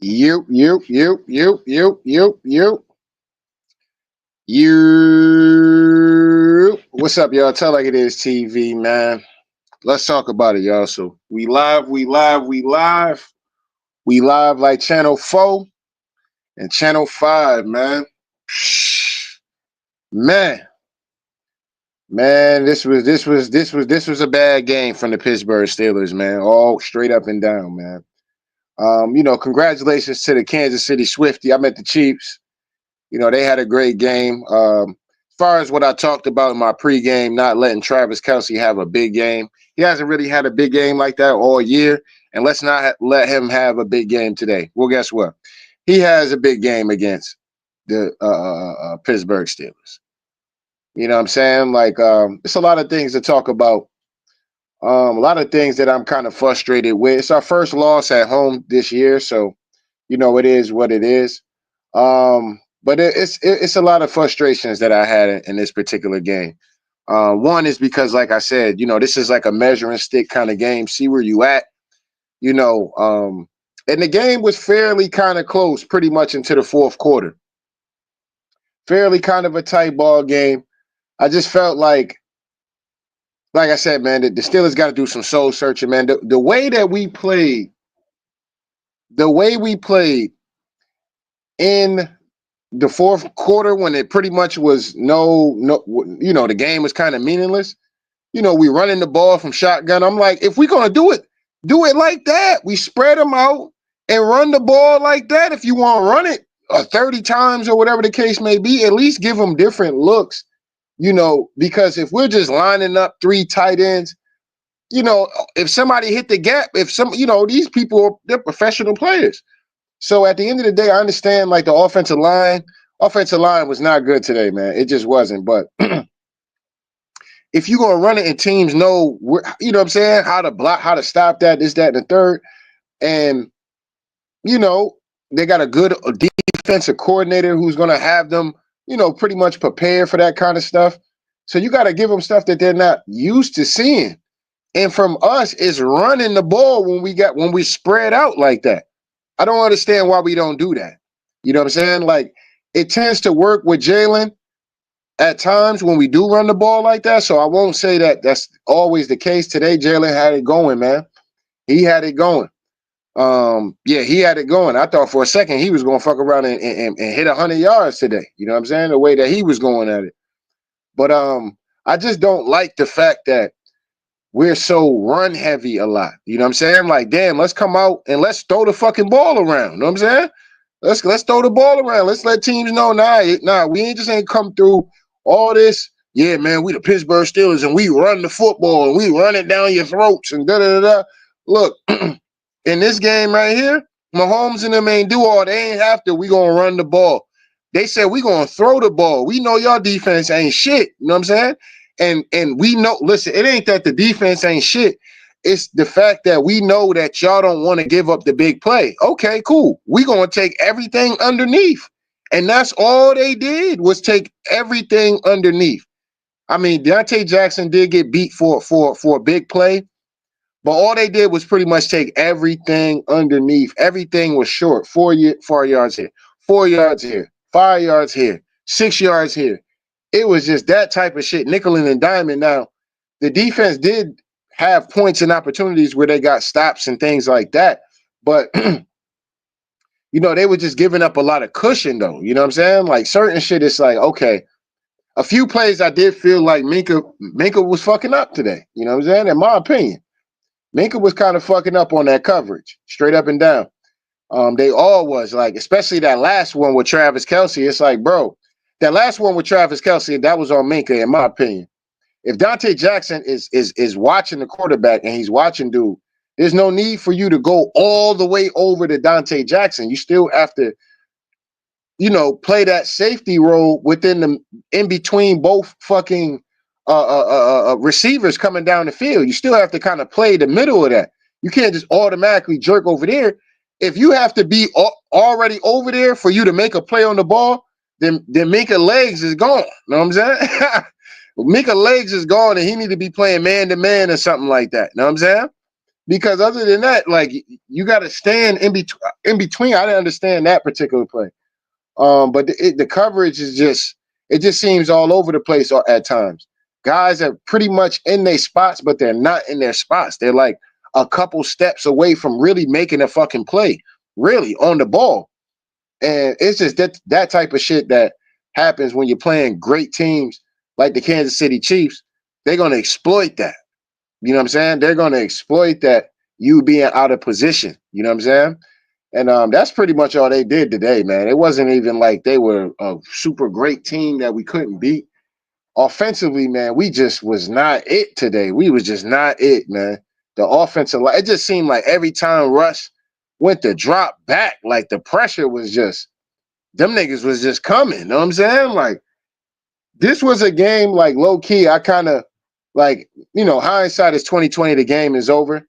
You. What's up, y'all? Tell like it is TV, man. Let's talk about it, y'all. So we live like Channel 4 and Channel 5, man. Man, man, this was a bad game from the Pittsburgh Steelers, man. All straight up and down, man. Congratulations to the Kansas City Swifty. I met the Chiefs. They had a great game. As far as what I talked about in my pregame, not letting Travis Kelce have a big game. He hasn't really had a big game like that all year, and let's not let him have a big game today. Well, guess what? He has a big game against the Pittsburgh Steelers. You know what I'm saying? Like, it's a lot of things to talk about. A lot of things that I'm kind of frustrated with. It's our first loss at home this year, so it is what it is. But it's a lot of frustrations that I had in this particular game. One is because, like I said, this is like a measuring stick kind of game. See where you at, and the game was fairly kind of close pretty much into the fourth quarter. Fairly kind of a tight ball game. I just felt like I said, man, the Steelers got to do some soul searching, man. The way we played in the fourth quarter when it pretty much was the game was kind of meaningless. We running the ball from shotgun. I'm like, if we're going to do it like that. We spread them out and run the ball like that. If you want to run it 30 times or whatever the case may be, at least give them different looks, because if we're just lining up three tight ends, if somebody hit the gap, these people, they're professional players. So at the end of the day, I understand like the offensive line was not good today, man. It just wasn't. But if you're going to run it and teams know, what I'm saying, how to block, how to stop that, this, that, and the third. And, they got a good defensive coordinator who's going to have them, pretty much prepared for that kind of stuff. So you got to give them stuff that they're not used to seeing. And from us, it's running the ball when we spread out like that. I don't understand why we don't do that. You know what I'm saying? Like, it tends to work with Jalen at times when we do run the ball like that. So I won't say that that's always the case. Today, Jalen had it going, man. He had it going. He had it going. I thought for a second he was going to fuck around and hit 100 yards today. You know what I'm saying? The way that he was going at it. But I just don't like the fact that we're so run heavy a lot. You know what I'm saying? Like, damn, let's come out and let's throw the fucking ball around. You know what I'm saying? Let's throw the ball around. Let's let teams know, we ain't come through all this. Yeah, man, we the Pittsburgh Steelers and we run the football and we run it down your throats and da-da-da-da. Look, in this game right here, Mahomes and them ain't do all. They ain't have to. We gonna run the ball. They said we gonna throw the ball. We know y'all defense ain't shit. You know what I'm saying? And we know, listen, it ain't that the defense ain't shit. It's the fact that we know that y'all don't want to give up the big play. Okay, cool. We going to take everything underneath. And that's all they did was take everything underneath. I mean, Dante Jackson did get beat for a big play, but all they did was pretty much take everything underneath. Everything was short. 4 yards here, 4 yards here, 5 yards here, 6 yards here. It was just that type of shit, nickel and diamond. Now, the defense did have points and opportunities where they got stops and things like that. But, they were just giving up a lot of cushion, though. You know what I'm saying? Like, certain shit, it's like, okay, a few plays I did feel like Minka was fucking up today. You know what I'm saying? In my opinion. Minka was kind of fucking up on that coverage, straight up and down. They all was, like, especially that last one with Travis Kelce. It's like, bro, that last one with Travis Kelce, that was on Minka, in my opinion. If Dante Jackson is watching the quarterback and he's watching dude, there's no need for you to go all the way over to Dante Jackson. You still have to, play that safety role in between both fucking receivers coming down the field. You still have to kind of play the middle of that. You can't just automatically jerk over there. If you have to be already over there for you to make a play on the ball, then Minka legs is gone. You know what I'm saying? Minka legs is gone and he need to be playing man-to-man or something like that. You know what I'm saying? Because other than that, like you got to stand in between. In between, I didn't understand that particular play. But the coverage is just it just seems all over the place at times. Guys are pretty much in their spots, but they're not in their spots. They're like a couple steps away from really making a fucking play, really on the ball. And it's just that type of shit that happens when you're playing great teams like the Kansas City Chiefs. They're gonna exploit that. You know what I'm saying? They're gonna exploit that you being out of position. You know what I'm saying? And that's pretty much all they did today, man. It wasn't even like they were a super great team that we couldn't beat. Offensively, man, we just was not it today. We was just not it, man. The offensive line, it just seemed like every time Russ went to drop back, like the pressure was just, them niggas was just coming. You know what I'm saying? Like, this was a game, like, low key, I kind of, like, hindsight is 2020, the game is over.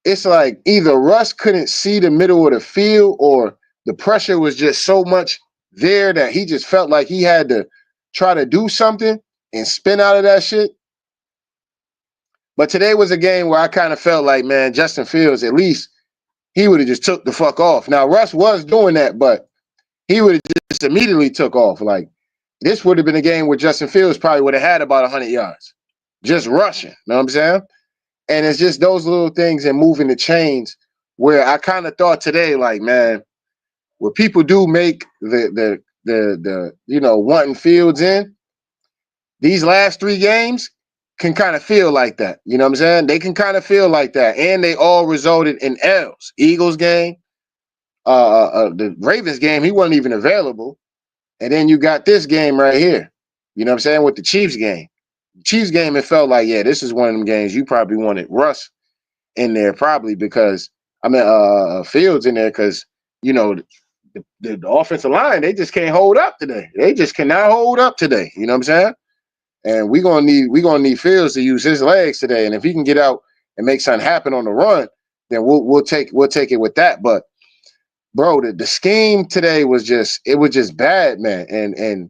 It's like either Russ couldn't see the middle of the field or the pressure was just so much there that he just felt like he had to try to do something and spin out of that shit. But today was a game where I kind of felt like, man, Justin Fields, at least he would have just took the fuck off. Now, Russ was doing that, but he would have just immediately took off. Like, this would have been a game where Justin Fields probably would have had about 100 yards. Just rushing, you know what I'm saying? And it's just those little things and moving the chains where I kind of thought today, like, man, what people do make the wanting Fields in, these last 3 games can kind of feel like that. You know what I'm saying? They can kind of feel like that. And they all resulted in L's. Eagles game, the Ravens game, he wasn't even available. And then you got this game right here. You know what I'm saying? With the Chiefs game. Chiefs game, it felt like, yeah, this is one of them games you probably wanted Russ in there, probably because Fields in there, because the offensive line, they just can't hold up today. They just cannot hold up today. You know what I'm saying? And we're gonna need Fields to use his legs today. And if he can get out and make something happen on the run, then we'll take it with that. But bro, the scheme today was just bad, man. And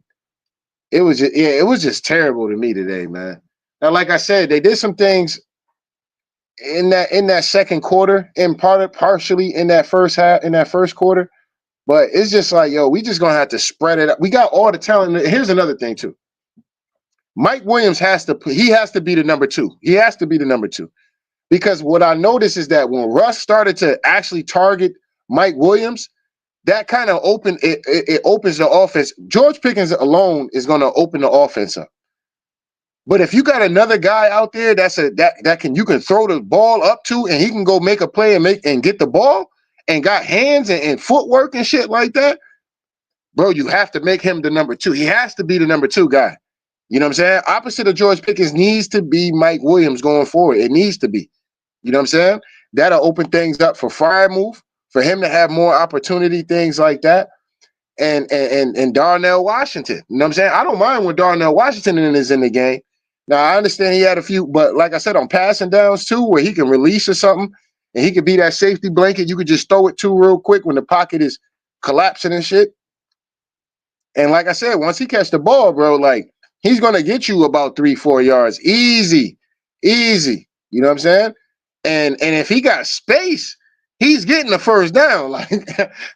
it was just terrible to me today, man. Now, like I said, they did some things in that second quarter, partially in that first quarter. But it's just like, yo, we just gonna have to spread it up. We got all the talent. Here's another thing too. Mike Williams has to be the number 2. He has to be the number 2. Because what I noticed is that when Russ started to actually target Mike Williams, that kind of opens the offense. George Pickens alone is gonna open the offense up. But if you got another guy out there you can throw the ball up to, and he can go make a play and get the ball and got hands and footwork and shit like that, bro, you have to make him the number 2. He has to be the number 2 guy. You know what I'm saying? Opposite of George Pickens needs to be Mike Williams going forward. It needs to be. You know what I'm saying? That'll open things up for Freiermuth, for him to have more opportunity, things like that. And Darnell Washington. You know what I'm saying? I don't mind when Darnell Washington is in the game. Now, I understand he had a few, but like I said, on passing downs too, where he can release or something, and he could be that safety blanket you could just throw it to real quick when the pocket is collapsing and shit. And like I said, once he catch the ball, bro, like, he's going to get you about 3-4 yards. Easy. You know what I'm saying? And if he got space, he's getting the first down. Like,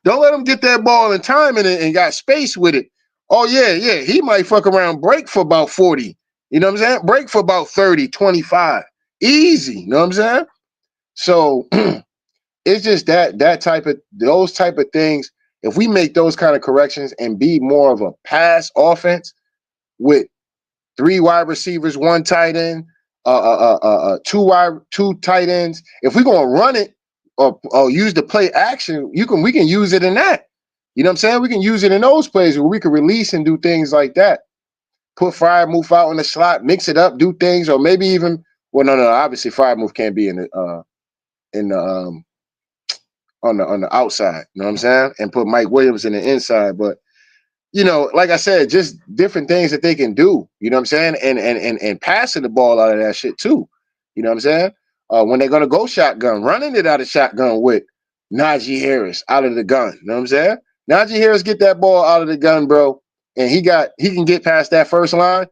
don't let him get that ball in time and got space with it. Oh, yeah. He might fuck around, break for about 40. You know what I'm saying? Break for about 30, 25. Easy. You know what I'm saying? So it's just those type of things. If we make those kind of corrections and be more of a pass offense with 3 wide receivers, 1 tight end, 2 tight ends. If we're gonna run it or use the play action, we can use it in that. You know what I'm saying? We can use it in those plays where we can release and do things like that. Put Freiermuth out in the slot, mix it up, do things, or maybe even no, obviously Freiermuth can't be on the outside. You know what I'm saying? And put Mike Williams in the inside, but. Like I said, just different things that they can do. You know what I'm saying? And passing the ball out of that shit too. You know what I'm saying? When they're gonna go shotgun, running it out of shotgun with Najee Harris out of the gun. You know what I'm saying? Najee Harris get that ball out of the gun, bro, and he can get past that first line.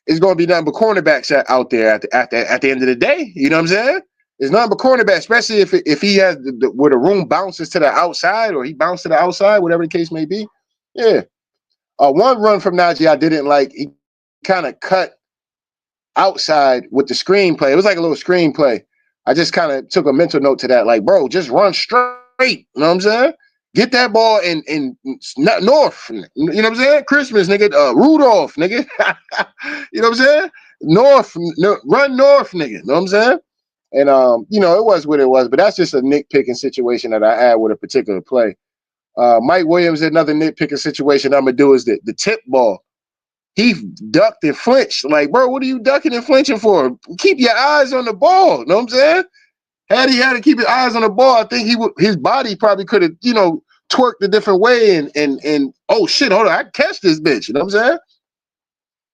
It's gonna be nothing but cornerbacks out there at the end of the day. You know what I'm saying? It's nothing but cornerback, especially if he has where the room bounces to the outside or he bounced to the outside, whatever the case may be. Yeah. One run from Najee I didn't like. He kind of cut outside with the screenplay. It was like a little screenplay. I just kind of took a mental note to that. Like, bro, just run straight. You know what I'm saying? Get that ball in north. You know what I'm saying? Christmas, nigga. Rudolph, nigga. You know what I'm saying? North, run north, nigga. You know what I'm saying? And it was what it was. But that's just a nitpicking situation that I had with a particular play. Mike Williams, another nitpicking situation I'm gonna do is the tip ball. He ducked and flinched. Like, bro, what are you ducking and flinching for? Keep your eyes on the ball. You know what I'm saying? Had he had to keep his eyes on the ball, I think his body probably could have, twerked a different way and oh shit, hold on, I catch this bitch. You know what I'm saying?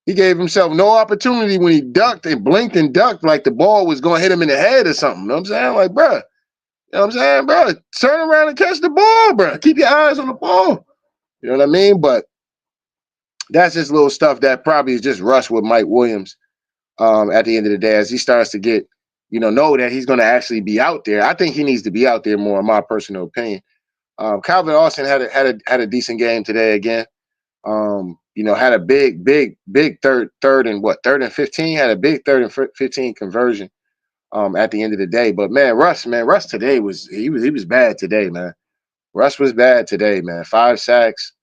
He gave himself no opportunity when he ducked and blinked and ducked like the ball was going to hit him in the head or something. You know what I'm saying? Like, bro, you know what I'm saying, bro? Turn around and catch the ball, bro. Keep your eyes on the ball. You know what I mean? But that's just little stuff that probably is just rushed with Mike Williams at the end of the day as he starts to get, know that he's going to actually be out there. I think he needs to be out there more, in my personal opinion. Calvin Austin had a decent game today again. Had a big third and 15, had a big third and 15 conversion at the end of the day. But man, Russ today was bad today, man. Russ was bad today, man. 5 sacks.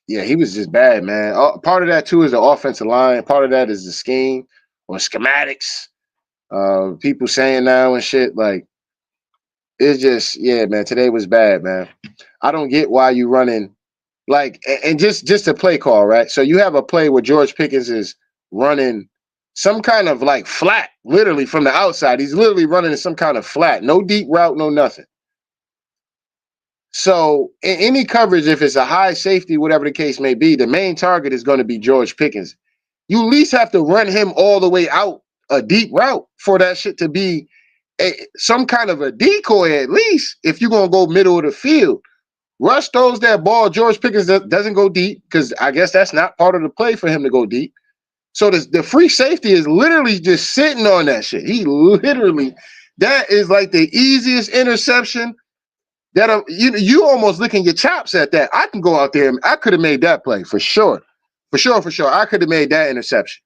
Yeah, he was just bad, man. Part of that too is the offensive line. Part of that is the scheme or schematics. People saying now and shit, like, it's just, yeah, man, today was bad, man. I don't get why you running, like, and just a play call, right? So you have a play where George Pickens is running some kind of like flat, literally from the outside. He's literally running in some kind of flat, no deep route, no nothing. So in any coverage, if it's a high safety, whatever the case may be, the main target is going to be George Pickens. You at least have to run him all the way out a deep route for that shit to be some kind of a decoy, at least, if you're going to go middle of the field. Rush throws that ball. George Pickens doesn't go deep because I guess that's not part of the play for him to go deep. So the free safety is literally just sitting on that shit. That is like the easiest interception that you almost licking your chops at that. I can go out there and I could have made that play for sure. For sure. I could have made that interception.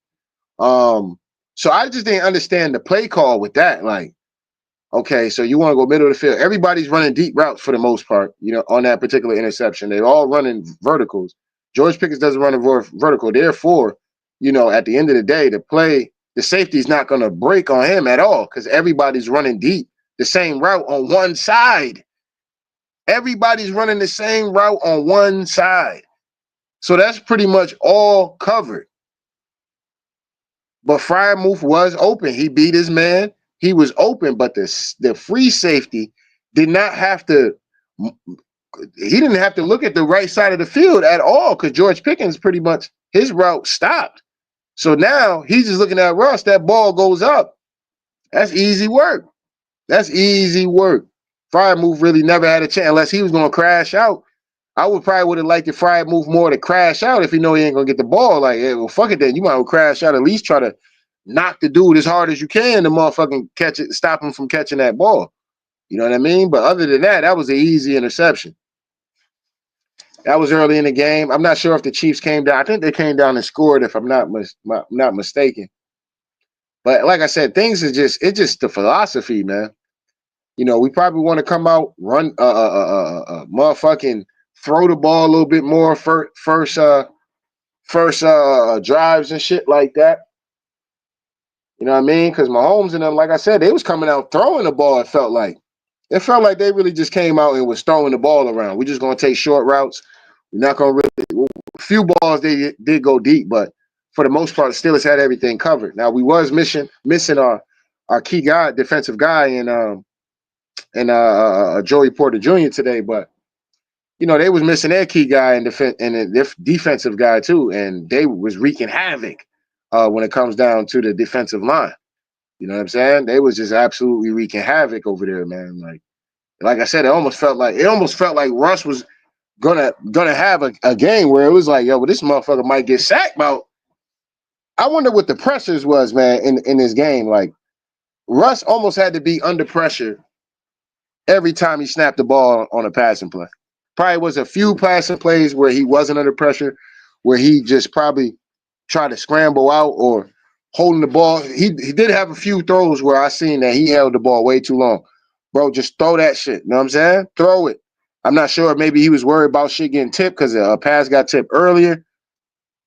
So I just didn't understand the play call with that. Like, okay, so you want to go middle of the field. Everybody's running deep routes for the most part, on that particular interception. They're all running verticals. George Pickens doesn't run a vertical. Therefore, at the end of the day, the safety is not going to break on him at all because everybody's running deep the same route on one side. Everybody's running the same route on one side. So that's pretty much all covered. But Freiermuth was open. He beat his man. He was open, but the free safety did not have to. He didn't have to look at the right side of the field at all because George Pickens pretty much his route stopped. So now he's just looking at Russ. That ball goes up. That's easy work. Freiermuth really never had a chance unless he was going to crash out. I would have liked the Freiermuth more to crash out if he know he ain't gonna get the ball. Like, hey, well, fuck it then. You might well crash out. At least try to knock the dude as hard as you can to motherfucking catch it, stop him from catching that ball. You know what I mean? But other than that, that was an easy interception. That was early in the game. I'm not sure if the Chiefs came down. I think they came down and scored, if I'm not mistaken. But like I said, it's just the philosophy, man. We probably want to come out, run, motherfucking throw the ball a little bit more first drives and shit like that. You know what I mean? Because Mahomes and them, like I said, they was coming out throwing the ball. It felt like they really just came out and was throwing the ball around. We're just gonna take short routes. We're not gonna really. A few balls they did go deep, but for the most part, the Steelers had everything covered. Now we was missing our key guy, defensive guy, and Joey Porter Jr. today, but they was missing their key guy and their defensive guy too, and they was wreaking havoc when it comes down to the defensive line. You know what I'm saying? They was just absolutely wreaking havoc over there, man. Like I said, it almost felt like Russ was gonna have a game where it was like, yo, well, this motherfucker might get sacked. I wonder what the pressures was, man, in this game. Like, Russ almost had to be under pressure every time he snapped the ball on a passing play. Probably was a few passing plays where he wasn't under pressure, where he just probably tried to scramble out or holding the ball. He did have a few throws where I seen that he held the ball way too long. Bro, just throw that shit. You know what I'm saying? Throw it. I'm not sure. Maybe he was worried about shit getting tipped because a pass got tipped earlier.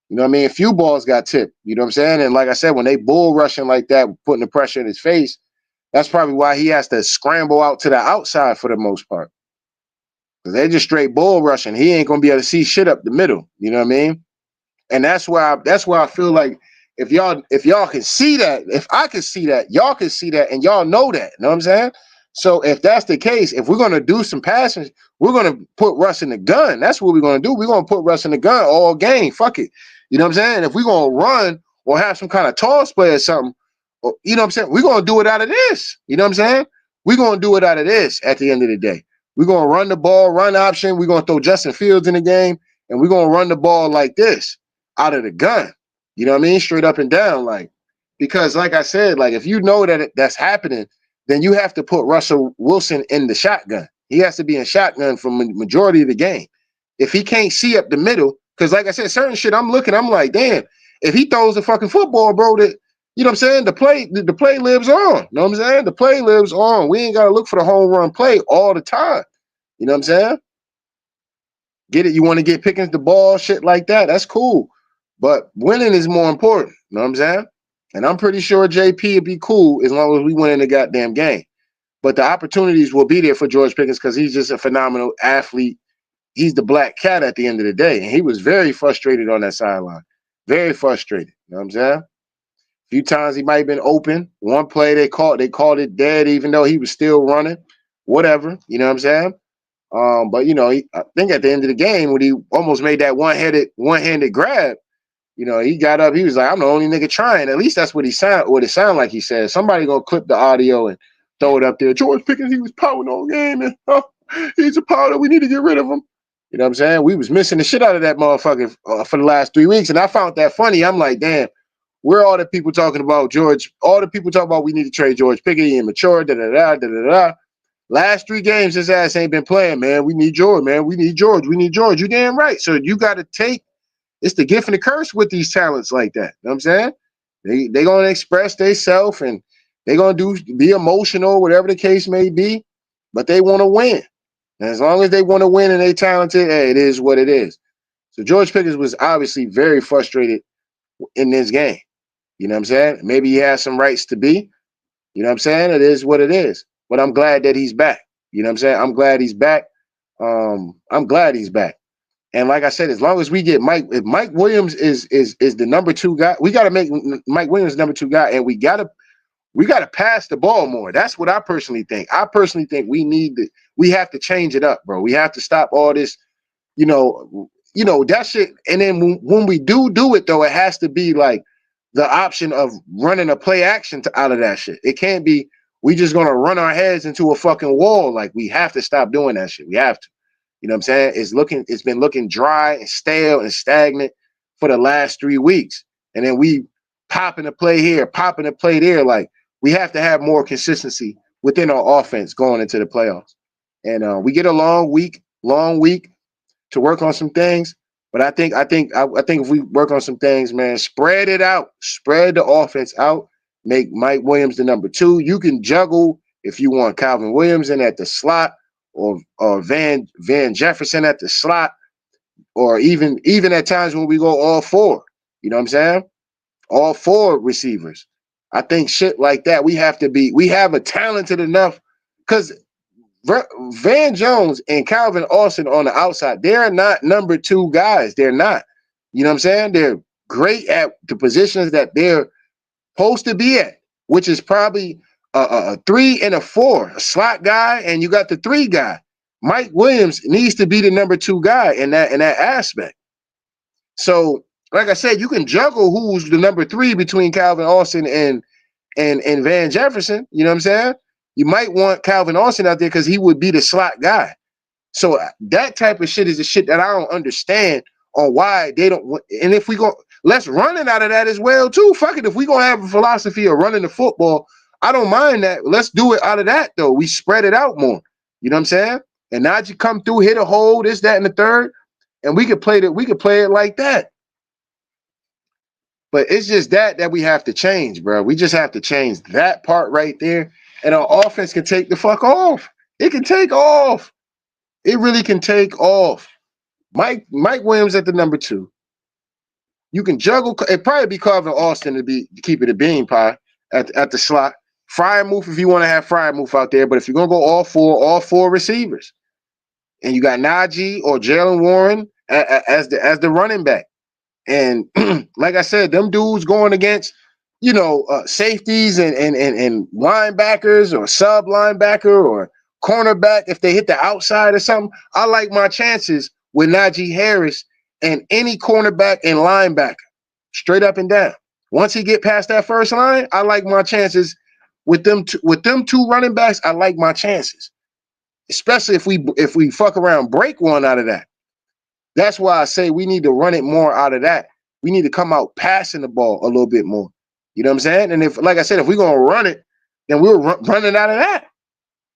You know what I mean? A few balls got tipped. You know what I'm saying? And like I said, when they bull rushing like that, putting the pressure in his face, that's probably why he has to scramble out to the outside for the most part. Because they just straight bull rushing. He ain't gonna be able to see shit up the middle. You know what I mean? And that's where I feel like if y'all can see that, if I can see that, y'all can see that, and y'all know that. You know what I'm saying? So if that's the case, if we're gonna do some passing, we're gonna put Russ in the gun. That's what we're gonna do. We're gonna put Russ in the gun all game. Fuck it. You know what I'm saying? If we're gonna run or have some kind of toss play or something, you know what I'm saying? We're gonna do it out of this. You know what I'm saying? We're gonna do it out of this at the end of the day. We're gonna run the ball, run option. We're gonna throw Justin Fields in the game, and we're gonna run the ball like this out of the gun. You know what I mean? Straight up and down. Like, because like I said, like if you know that that's happening, then you have to put Russell Wilson in the shotgun. He has to be in shotgun for majority of the game. If he can't see up the middle, because like I said, certain shit I'm like, damn, if he throws the fucking football, bro, that you know what I'm saying? The play lives on. You know what I'm saying? The play lives on. We ain't gotta look for the home run play all the time. You know what I'm saying? Get it? You want to get Pickens the ball, shit like that. That's cool. But winning is more important. You know what I'm saying? And I'm pretty sure JP would be cool as long as we win in the goddamn game. But the opportunities will be there for George Pickens because he's just a phenomenal athlete. He's the black cat at the end of the day. And he was very frustrated on that sideline. Very frustrated. You know what I'm saying? A few times he might have been open. One play they called it dead, even though he was still running. Whatever. You know what I'm saying? But you know, I think at the end of the game, when he almost made that one-handed grab, you know, he got up. He was like, "I'm the only nigga trying." At least that's what it sounded like he said. Somebody gonna clip the audio and throw it up there. George Pickens, he was pouting all game, and he's a powder. We need to get rid of him. You know what I'm saying? We was missing the shit out of that motherfucker for the last 3 weeks, and I found that funny. I'm like, damn, where are all the people talking about George? All the people talking about we need to trade George Pickens. He immature. Da da da da da da. Last 3 games, his ass ain't been playing, man. We need George, man. We need George. We need George. You damn right. So you got to take it's the gift and the curse with these talents like that. You know what I'm saying? They gonna express themselves and they gonna be emotional, whatever the case may be, but they want to win. And as long as they want to win and they talented, hey, it is what it is. So George Pickens was obviously very frustrated in this game. You know what I'm saying? Maybe he has some rights to be. You know what I'm saying? It is what it is. But I'm glad that he's back. You know what I'm saying? I'm glad he's back. I'm glad he's back. And like I said, as long as we get if Mike Williams is the number 2 guy, we got to make Mike Williams number 2 guy, and we gotta pass the ball more. That's what I personally think. I personally think we have to change it up, bro. We have to stop all this, you know that shit. And then when we do it, though, it has to be like the option of running a play action out of that shit. It can't be we just gonna run our heads into a fucking wall. Like, we have to stop doing that shit. We have to. You know what I'm saying? It's been looking dry and stale and stagnant for the last 3 weeks. And then we popping a play here, popping a play there. Like, we have to have more consistency within our offense going into the playoffs. And we get a long week to work on some things. But I think if we work on some things, man, spread it out, spread the offense out, make Mike Williams the number 2. You can juggle if you want Calvin Williams in at the slot, or Van Jefferson at the slot, or even at times when we go all 4. You know what I'm saying? All 4 receivers. I think shit like that, we have a talented enough, because Van Jones and Calvin Austin on the outside, they're not number 2 guys. They're not. You know what I'm saying? They're great at the positions that they're supposed to be at, which is probably a 3 and a 4, a slot guy, and you got the 3 guy. Mike Williams needs to be the number 2 guy in that aspect. So, like I said, you can juggle who's the number 3 between Calvin Austin and Van Jefferson. You know what I'm saying? You might want Calvin Austin out there because he would be the slot guy. So that type of shit is the shit that I don't understand on why they don't. And if we go, let's run it out of that as well too. Fuck it. If we gonna have a philosophy of running the football, I don't mind that. Let's do it out of that though. We spread it out more. You know what I'm saying? And Najee come through, hit a hole, this, that, and the third, and we could play that. We could play it like that. But it's just that we have to change, bro. We just have to change that part right there, and our offense can take the fuck off. It can take off. It really can take off. Mike Williams at the number 2. You can juggle. It'd probably be Carvin Austin to keep it a bean pie at the slot. Freiermuth if you want to have Freiermuth out there, but if you're gonna go all four receivers, and you got Najee or Jalen Warren as the running back. And like I said, them dudes going against, safeties and linebackers or sub linebacker or cornerback, if they hit the outside or something, I like my chances with Najee Harris and any cornerback and linebacker, straight up and down. Once he get past that first line, I like my chances with them two running backs. I like my chances, especially if we fuck around, break one out of that. That's why I say we need to run it more out of that. We need to come out passing the ball a little bit more. You know what I'm saying? And if, like I said, if we're going to run it, then we're running out of that.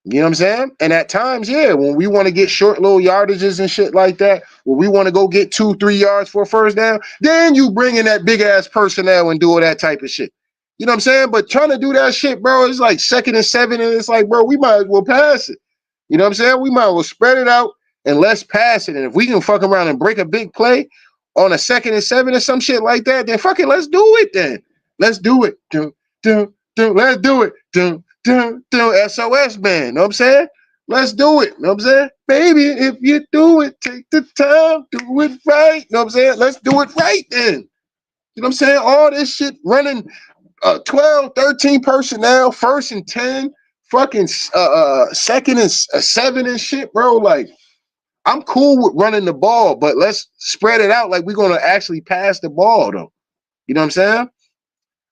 You know what I'm saying? And at times, yeah, when we want to get short little yardages and shit like that, when we want to go get 2-3 yards for a first down, then you bring in that big ass personnel and do all that type of shit. You know what I'm saying? But trying to do that shit, bro, it's like 2nd and 7, and it's like, bro, we might as well pass it. You know what I'm saying? We might as well spread it out and let's pass it. And if we can fuck around and break a big play on a 2nd and 7 or some shit like that, then fuck it, let's do it then. Let's do it. Let's do it. SOS man. Know what I'm saying? Let's do it. Know what I'm saying? Baby, if you do it, take the time, do it right. Know what I'm saying? Let's do it right then. You know what I'm saying? All this shit running 12, 13 personnel, 1st and 10, fucking 2nd and 7 and shit, bro. Like, I'm cool with running the ball, but let's spread it out like we're going to actually pass the ball, though. You know what I'm saying?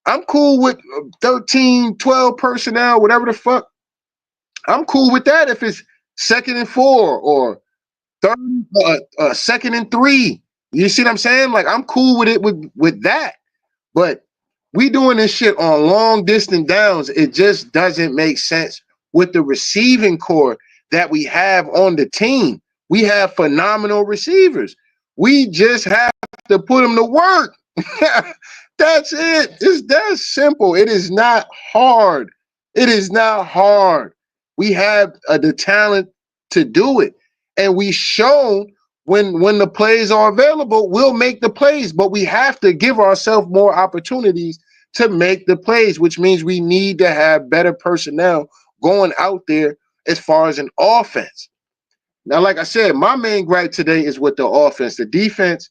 I'm cool with 13, 12 personnel, whatever the fuck. I'm cool with that if it's 2nd and 4 or 2nd and 3. You see what I'm saying? Like, I'm cool with it with that. But we doing this shit on long distance downs. It just doesn't make sense with the receiving core that we have on the team. We have phenomenal receivers. We just have to put them to work. That's it. It's that simple. It is not hard. It is not hard. We have the talent to do it. And we shown when the plays are available, we'll make the plays. But we have to give ourselves more opportunities to make the plays, which means we need to have better personnel going out there as far as an offense. Now, like I said, my main gripe today is with the offense. The defense,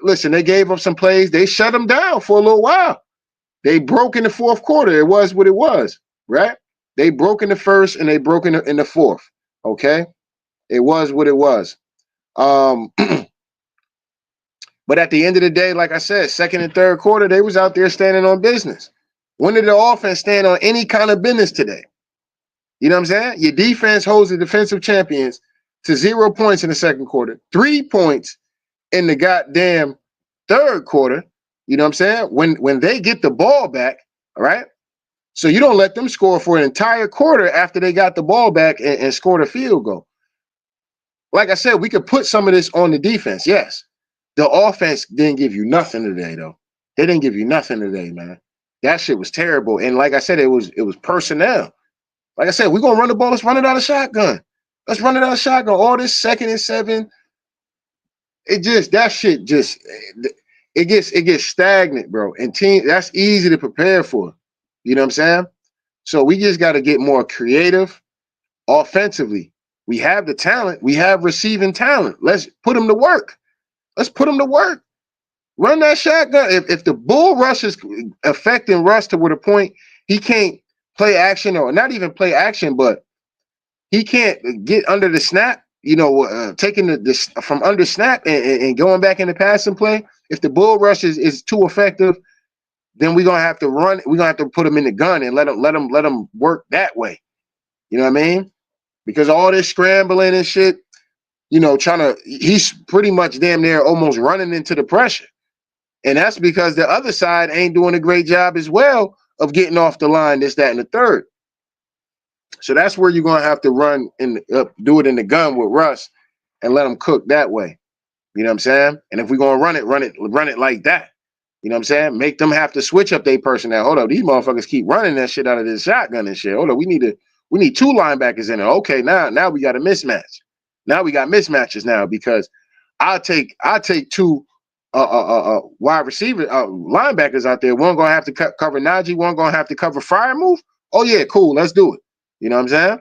listen, they gave up some plays. They shut them down for a little while. They broke in the 4th quarter. It was what it was, right? They broke in the 1st and they broke in the 4th, okay? It was what it was. But at the end of the day, like I said, 2nd and 3rd quarter, they was out there standing on business. When did the offense stand on any kind of business today? You know what I'm saying? Your defense holds the defensive champions to 0 points in the 2nd quarter, 3 points in the goddamn 3rd quarter. You know what I'm saying? When they get the ball back, all right? So you don't let them score for an entire quarter after they got the ball back and scored a field goal. Like I said, we could put some of this on the defense, yes. The offense didn't give you nothing today, though. They didn't give you nothing today, man. That shit was terrible. And like I said, it was personnel. Like I said, we're gonna run the ball. Let's run it out of shotgun. Let's run it out of shotgun. All this 2nd and 7. It gets stagnant, bro. And that's easy to prepare for. You know what I'm saying? So we just got to get more creative offensively. We have the talent. We have receiving talent. Let's put them to work. Let's put them to work. Run that shotgun. If the bull rush is affecting Russ to where the point he can't play action, or not even play action, but he can't get under the snap, taking this from under snap and going back in the passing play. If the bull rush is too effective, then we're gonna have to run. We're gonna have to put him in the gun and let him work that way. You know what I mean? Because all this scrambling and shit, he's pretty much damn near almost running into the pressure. And that's because the other side ain't doing a great job as well of getting off the line, this, that, and the third. So that's where you're gonna have to run and do it in the gun with Russ and let him cook that way. You know what I'm saying? And if we're gonna run it like that. You know what I'm saying? Make them have to switch up their personnel. Hold up, these motherfuckers keep running that shit out of this shotgun and shit. Hold up, we need two linebackers in there. Okay, now we got a mismatch. Now we got mismatches now because I'll take two wide receiver linebackers out there. One gonna have to cover Najee, one gonna have to cover Freiermuth. Oh yeah, cool, let's do it. You know what I'm saying?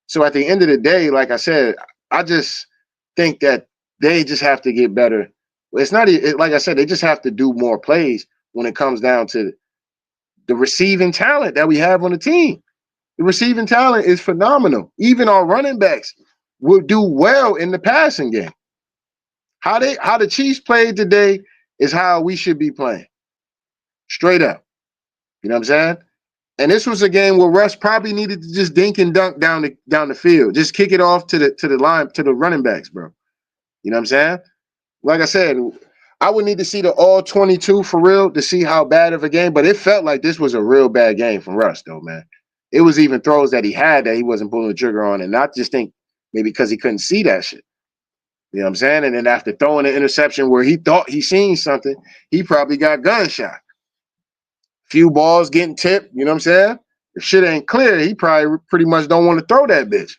So at the end of the day, like I said, I just think that they just have to get better. It's not like I said, they just have to do more plays when it comes down to the receiving talent that we have on the team. The receiving talent is phenomenal. Even our running backs will do well in the passing game. How the Chiefs played today is how we should be playing. Straight up. You know what I'm saying? And this was a game where Russ probably needed to just dink and dunk down the field. Just kick it off to the running backs, bro. You know what I'm saying? Like I said, I would need to see the all 22 for real to see how bad of a game, but it felt like this was a real bad game from Russ, though, man. It was even throws that he had that he wasn't pulling the trigger on, and not just think maybe because he couldn't see that shit. You know what I'm saying? And then after throwing an interception where he thought he seen something, he probably got gunshot. Few balls getting tipped, you know what I'm saying? If shit ain't clear, he probably pretty much don't want to throw that bitch.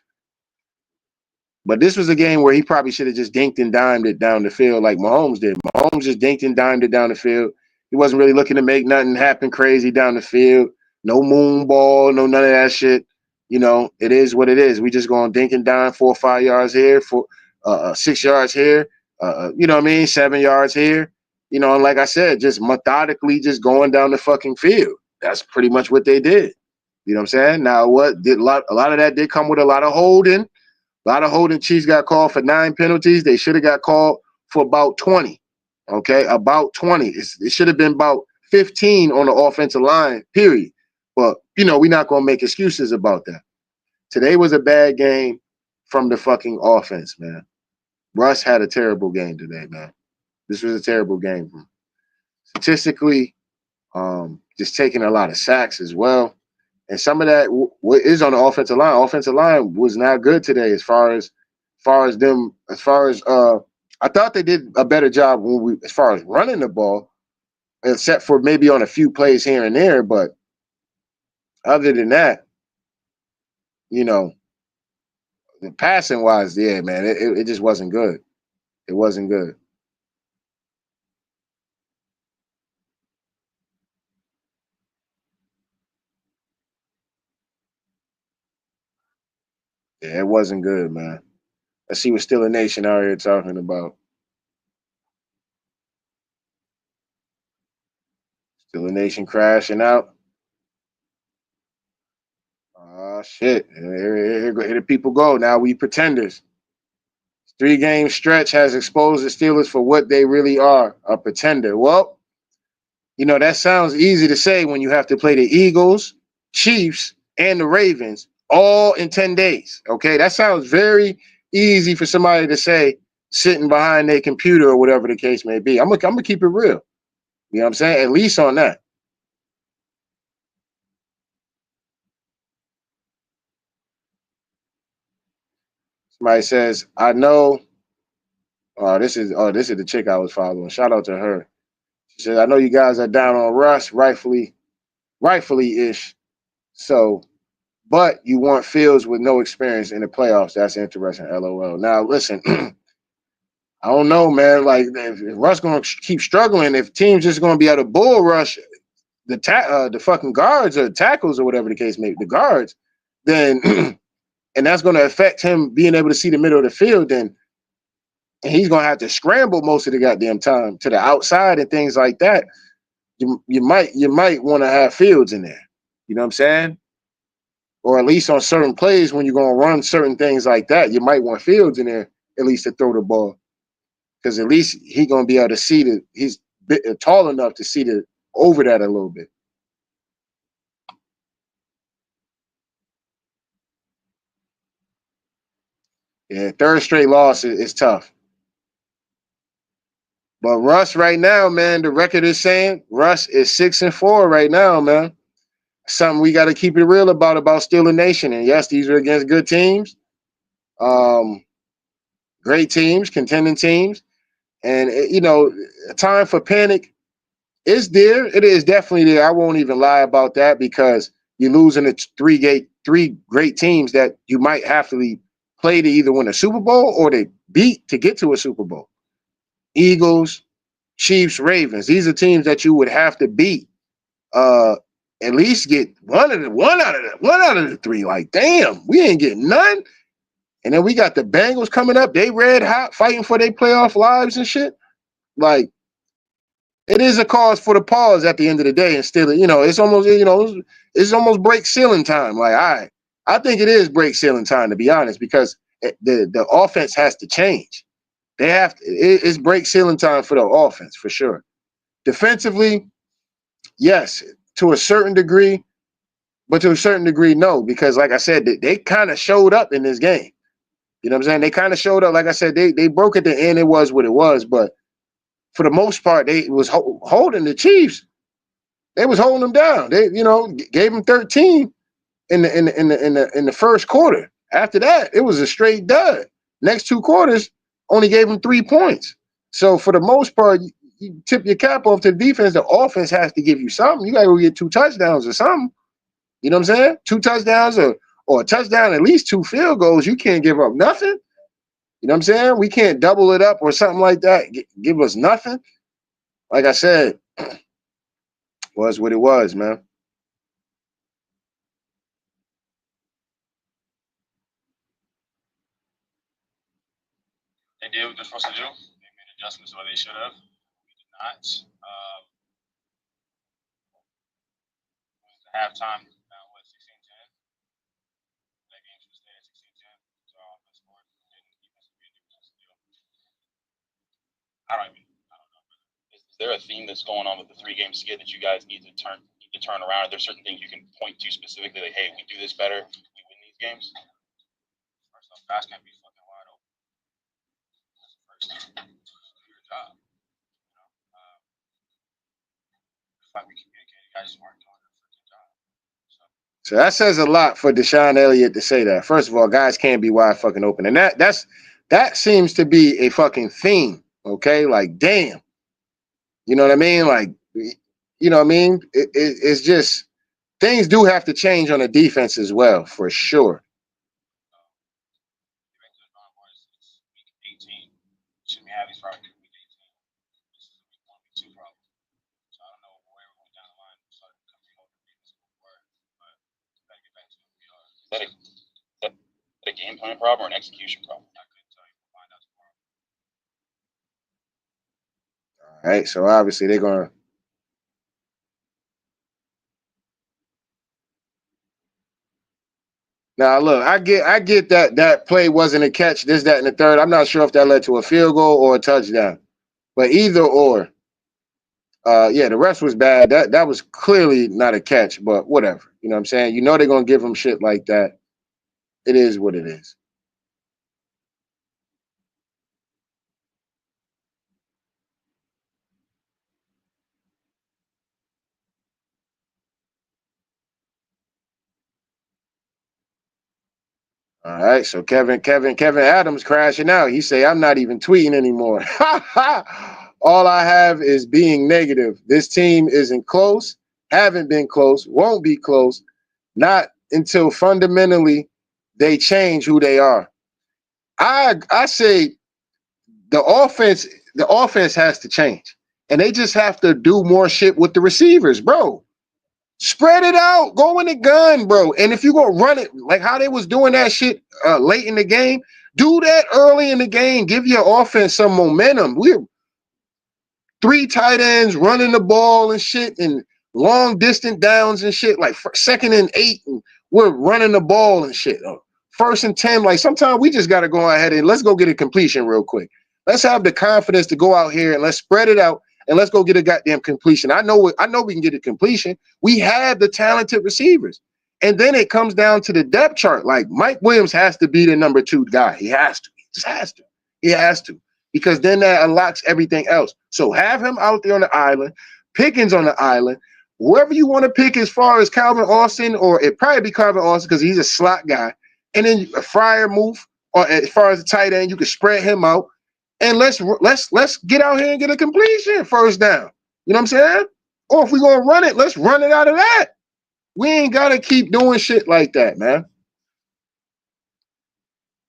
But this was a game where he probably should have just dinked and dimed it down the field like Mahomes did. Mahomes just dinked and dimed it down the field. He wasn't really looking to make nothing happen crazy down the field. No moon ball, no none of that shit. You know, it is what it is. We just going dink and dime 4 or 5 yards here, 6 yards here. You know what I mean? 7 yards here. You know, and like I said, just methodically just going down the fucking field. That's pretty much what they did. You know what I'm saying? Now, what did a lot of that did come with a lot of holding. A lot of holding. Chiefs got called for 9 penalties. They should have got called for about 20. Okay, about 20. It should have been about 15 on the offensive line, period. But, you know, we're not going to make excuses about that. Today was a bad game from the fucking offense, man. Russ had a terrible game today, man. This was a terrible game. Statistically, just taking a lot of sacks as well. And some of that is on the offensive line. Offensive line was not good today as far as I thought they did a better job as far as running the ball, except for maybe on a few plays here and there. But other than that, you know, the passing wise, yeah, man, it just wasn't good. It wasn't good. Yeah, it wasn't good, man. Let's see what Still a Nation out here talking about. Still a Nation crashing out. Oh shit! Here the people go. Now we pretenders. 3-game stretch has exposed the Steelers for what they really are, a pretender. Well, you know, that sounds easy to say when you have to play the Eagles, Chiefs, and the Ravens all in 10 days. Okay, that sounds very easy for somebody to say sitting behind their computer or whatever the case may be. I'm gonna keep it real. You know what I'm saying? At least on that. Somebody says, I know. This is the chick I was following. Shout out to her. She said, I know you guys are down on Russ, rightfully ish. So, but you want Fields with no experience in the playoffs. That's interesting. LOL. Now, listen, I don't know, man. Like, if Russ going to keep struggling, if teams just going to be able to bull rush the fucking guards or tackles or whatever the case may be, the guards, then, and that's going to affect him being able to see the middle of the field, then and he's going to have to scramble most of the goddamn time to the outside and things like that. You might want to have Fields in there. You know what I'm saying? Or at least on certain plays when you're going to run certain things like that, you might want Fields in there at least to throw the ball. Because at least he's going to be able to see he's tall enough to see over that a little bit. Yeah, third straight loss is tough. But Russ right now, man, the record is saying Russ is 6-4 right now, man. something we got to keep it real about Steeler Nation. And yes, these are against good teams, um, great teams, contending teams, and time for panic is there. It is definitely there. I won't even lie about that because you're losing to three great teams that you might have to play to either win a Super Bowl or to beat to get to a Super Bowl. Eagles, Chiefs, Ravens. These are teams that you would have to beat. At least get one out of the three. Like, damn, we ain't getting none. And then we got the Bengals coming up. They red hot, fighting for their playoff lives and shit. Like, it is a cause for the pause at the end of the day. And still, it's almost, it's almost break ceiling time. Like, I think it is break ceiling time, to be honest, because the offense has to change. They have to, it's break ceiling time for the offense for sure. Defensively, yes, to a certain degree, but to a certain degree, no, because like I said, they kind of showed up in this game. You know what I'm saying? They kind of showed up. Like I said, they broke at the end. It was what it was, but for the most part, they was holding the Chiefs. They was holding them down. They, gave them 13 in the first quarter. After that, it was a straight dud. Next two quarters only gave them 3 points. So for the most part, you tip your cap off to the defense. The offense has to give you something. You got to go get 2 touchdowns or something. You know what I'm saying? 2 touchdowns or a touchdown, at least 2 field goals. You can't give up nothing. You know what I'm saying? We can't double it up or something like that. Give us nothing. Like I said, was what it was, man. They did what they're supposed to do. They made adjustments where they should have. We did not. Halftime, 16-10. That game should stay at 16-10. So offense scored. I don't know. Is there a theme that's going on with the 3-game skid that you guys need to turn around? Are there certain things you can point to specifically, like, hey, we do this better, we win these games? First off, guys can't be fucking wide open. That's the first thing. Do your job. It's like we communicate. Guys just weren't doing their freaking job. So that says a lot for Deshaun Elliott to say that. First of all, guys can't be wide fucking open, and that seems to be a fucking theme. Okay, like damn, you know what I mean? Like, you know what I mean? It's just things do have to change on the defense as well, for sure. A game plan problem or an execution problem? I couldn't tell you. We'll find out tomorrow. All right, so obviously they're gonna. Now look, I get that play wasn't a catch, this, that, and the third. I'm not sure if that led to a field goal or a touchdown, but either or, yeah, the rest was bad. That was clearly not a catch, but whatever. You know what I'm saying? You know they're gonna give him shit like that. It is what it is. All right, so Kevin Adams crashing out. He say, I'm not even tweeting anymore. All I have is being negative. This team isn't close, haven't been close, won't be close, not until fundamentally they change who they are. I say the offense has to change. And they just have to do more shit with the receivers, bro. Spread it out. Go in the gun, bro. And if you go run it like how they was doing that shit late in the game, do that early in the game. Give your offense some momentum. We're 3 tight ends running the ball and shit and long distance downs and shit, like 2nd and 8, and we're running the ball and shit. 1st and 10, like sometimes we just got to go ahead and let's go get a completion real quick. Let's have the confidence to go out here and let's spread it out and let's go get a goddamn completion. I know we can get a completion. We have the talented receivers. And then it comes down to the depth chart. Like Mike Williams has to be the number 2 guy. He has to. He just has to. He has to. Because then that unlocks everything else. So have him out there on the island, Pickens on the island, whoever you want to pick as far as Calvin Austin, or it probably be Calvin Austin because he's a slot guy, and then a Fryer move, or as far as the tight end, you can spread him out, and let's get out here and get a completion first down. You know what I'm saying? Or if we're gonna run it, let's run it out of that. We ain't gotta keep doing shit like that, man.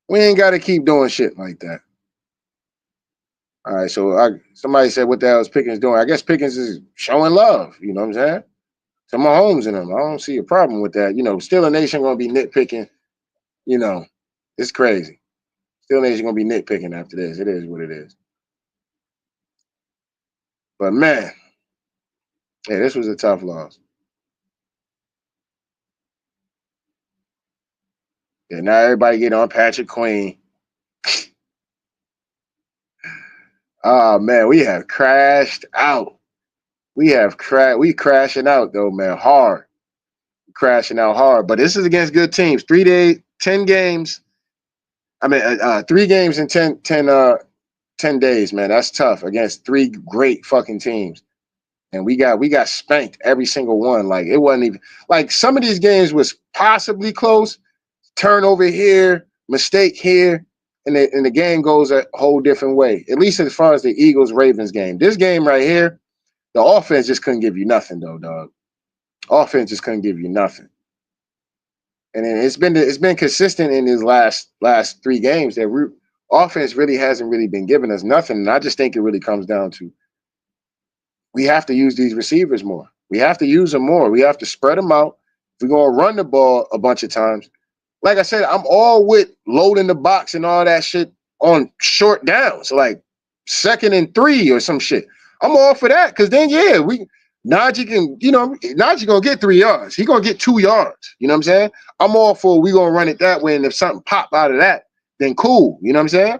We ain't gotta keep doing shit like that. All right, so somebody said, what the hell is Pickens doing? I guess Pickens is showing love, you know what I'm saying? To Mahomes and them. I don't see a problem with that. You know, still a nation gonna be nitpicking, you know. It's crazy. Still a nation gonna be nitpicking after this. It is what it is. But man, yeah, this was a tough loss. Yeah, now everybody getting on Patrick Queen. Oh man, we have crashed out. We crashing out though, man. Hard. Crashing out hard. But this is against good teams. 3 days, 10 games. I mean 3 games in 10 days, man. That's tough against 3 great fucking teams. And we got spanked every single one. Like it wasn't even like some of these games was possibly close. Turnover here, mistake here, and the game goes a whole different way. At least as far as the Eagles-Ravens game. This game right here, the offense just couldn't give you nothing, though, dog. Offense just couldn't give you nothing. And then it's been consistent in these last 3 games that offense really hasn't really been giving us nothing. And I just think it really comes down to we have to use these receivers more. We have to use them more. We have to spread them out. If we're going to run the ball a bunch of times, like I said, I'm all with loading the box and all that shit on short downs, like 2nd and 3 or some shit. I'm all for that because then, yeah, Najee can, Najee going to get 3 yards. He going to get 2 yards. You know what I'm saying? I'm all for we going to run it that way. And if something pop out of that, then cool. You know what I'm saying?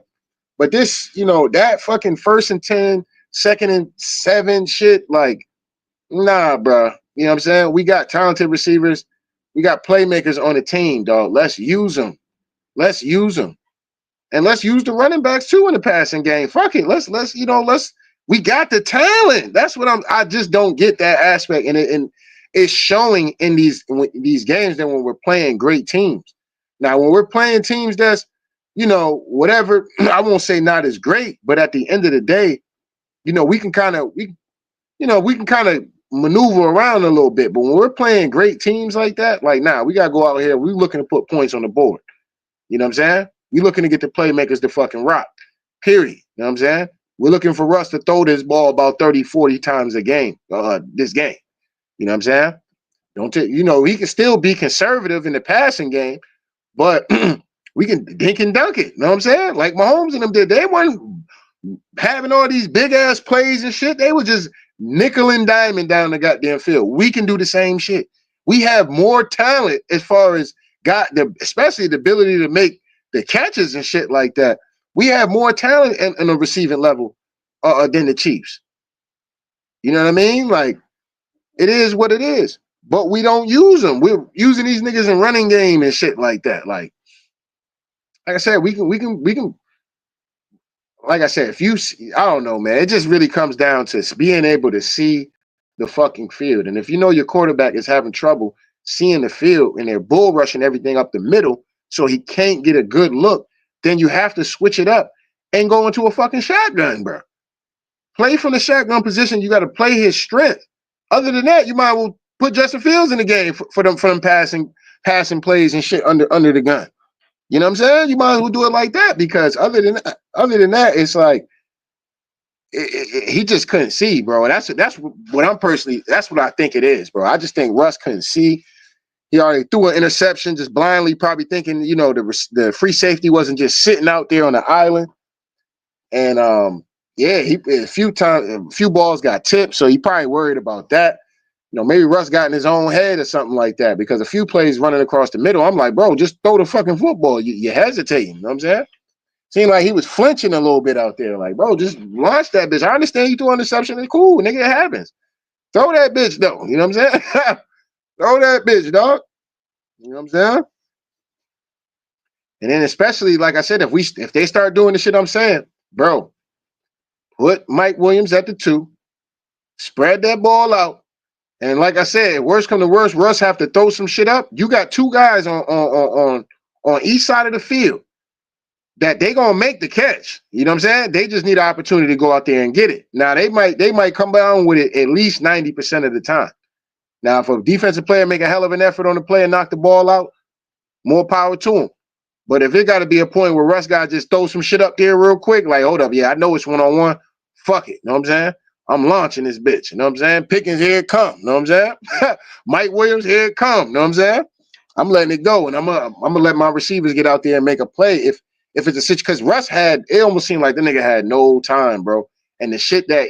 But this, that fucking 1st and 10, 2nd and 7 shit, like, nah, bro. You know what I'm saying? We got talented receivers. We got playmakers on the team, dog. Let's use them. Let's use them. And let's use the running backs too in the passing game. Fuck it. Let's we got the talent. That's what I just don't get that aspect. And it's showing in these games that when we're playing great teams. Now, when we're playing teams that's, whatever, I won't say not as great, but at the end of the day, we can kind of maneuver around a little bit. But when we're playing great teams like that, like, nah, we got to go out here. We're looking to put points on the board. You know what I'm saying? We're looking to get the playmakers to fucking rock, period. You know what I'm saying? We're looking for Russ to throw this ball about 30, 40 times a game, this game. You know what I'm saying? He can still be conservative in the passing game, but we can dink and dunk it. You know what I'm saying? Like Mahomes and them did. They weren't having all these big-ass plays and shit. They were just nickel and diming down the goddamn field. We can do the same shit. We have more talent as far as especially the ability to make the catches and shit like that. We have more talent in a receiving level than the Chiefs. You know what I mean? Like, it is what it is. But we don't use them. We're using these niggas in running game and shit like that. Like I said, we can. Like I said, I don't know, man. It just really comes down to being able to see the fucking field. And if your quarterback is having trouble seeing the field and they're bull rushing everything up the middle so he can't get a good look, then you have to switch it up and go into a fucking shotgun, bro. Play from the shotgun position. You got to play his strength. Other than that, you might as well put Justin Fields in the game for them passing plays and shit under the gun. You know what I'm saying? You might as well do it like that because other than that, it's like he just couldn't see, bro. And that's what I think it is, bro. I just think Russ couldn't see. He already threw an interception, just blindly, probably thinking, the free safety wasn't just sitting out there on the island. And a few balls got tipped, so he probably worried about that. Maybe Russ got in his own head or something like that because a few plays running across the middle, I'm like, bro, just throw the fucking football. You're hesitating. You know what I'm saying? Seemed like he was flinching a little bit out there. Like, bro, just launch that bitch. I understand you threw an interception. It's cool, nigga. It happens. Throw that bitch, though. You know what I'm saying? Throw that bitch, dog. You know what I'm saying? And then especially, like I said, if they start doing the shit I'm saying, bro, put Mike Williams at the 2, spread that ball out, And like I said, worst come to worst, Russ have to throw some shit up. You got two guys on each side of the field that they gonna make the catch. You know what I'm saying? They just need an opportunity to go out there and get it. Now they might come down with it at least 90% of the time. Now, if a defensive player make a hell of an effort on the play and knock the ball out, more power to him. But if it got to be a point where Russ got to just throw some shit up there real quick, like, hold up, yeah, I know it's one-on-one. Fuck it. You know what I'm saying? I'm launching this bitch. You know what I'm saying? Pickens, here it come. You know what I'm saying? Mike Williams, here it come. You know what I'm saying? I'm letting it go, and I'm gonna let my receivers get out there and make a play if it's a situation. Because Russ it almost seemed like the nigga had no time, bro. And the shit that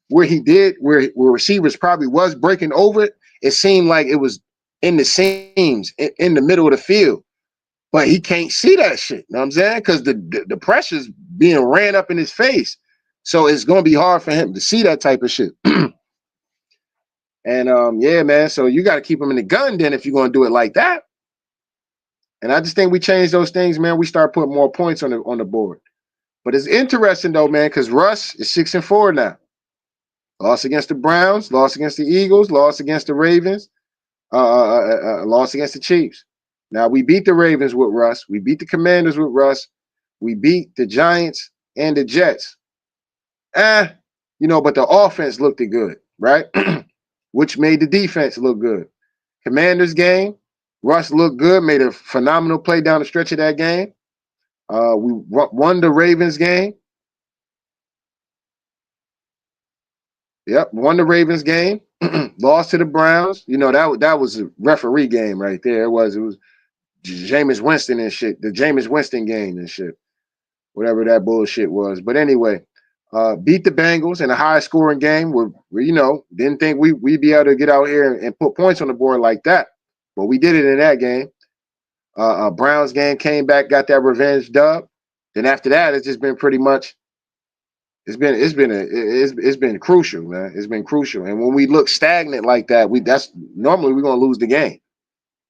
where receivers probably was breaking over it seemed like it was in the seams, in the middle of the field. But he can't see that shit. You know what I'm saying? Because the pressure's being ran up in his face. So it's gonna be hard for him to see that type of shit. And yeah, man. So you got to keep him in the gun then if you're gonna do it like that. And I just think we change those things, man. We start putting more points on the board. But it's interesting though, man, because Russ is 6-4 now. Lost against the Browns, lost against the Eagles, lost against the Ravens, lost against the Chiefs. Now we beat the Ravens with Russ. We beat the Commanders with Russ. We beat the Giants and the Jets. But the offense looked good, right? Which made the defense look good. Commanders game, Russ looked good, made a phenomenal play down the stretch of that game. We won the Ravens game. Yep, won the Ravens game. Lost to the Browns. That was a referee game right there. It was Jameis Winston and shit. The Jameis Winston game and shit. Whatever that bullshit was. But anyway, beat the Bengals in a high scoring game where didn't think we'd be able to get out here and put points on the board like that. But we did it in that game. Browns game came back, got that revenge dub. Then after that, it's just been pretty much it's been crucial, man. It's been crucial. And when we look stagnant like that, that's normally we're gonna lose the game.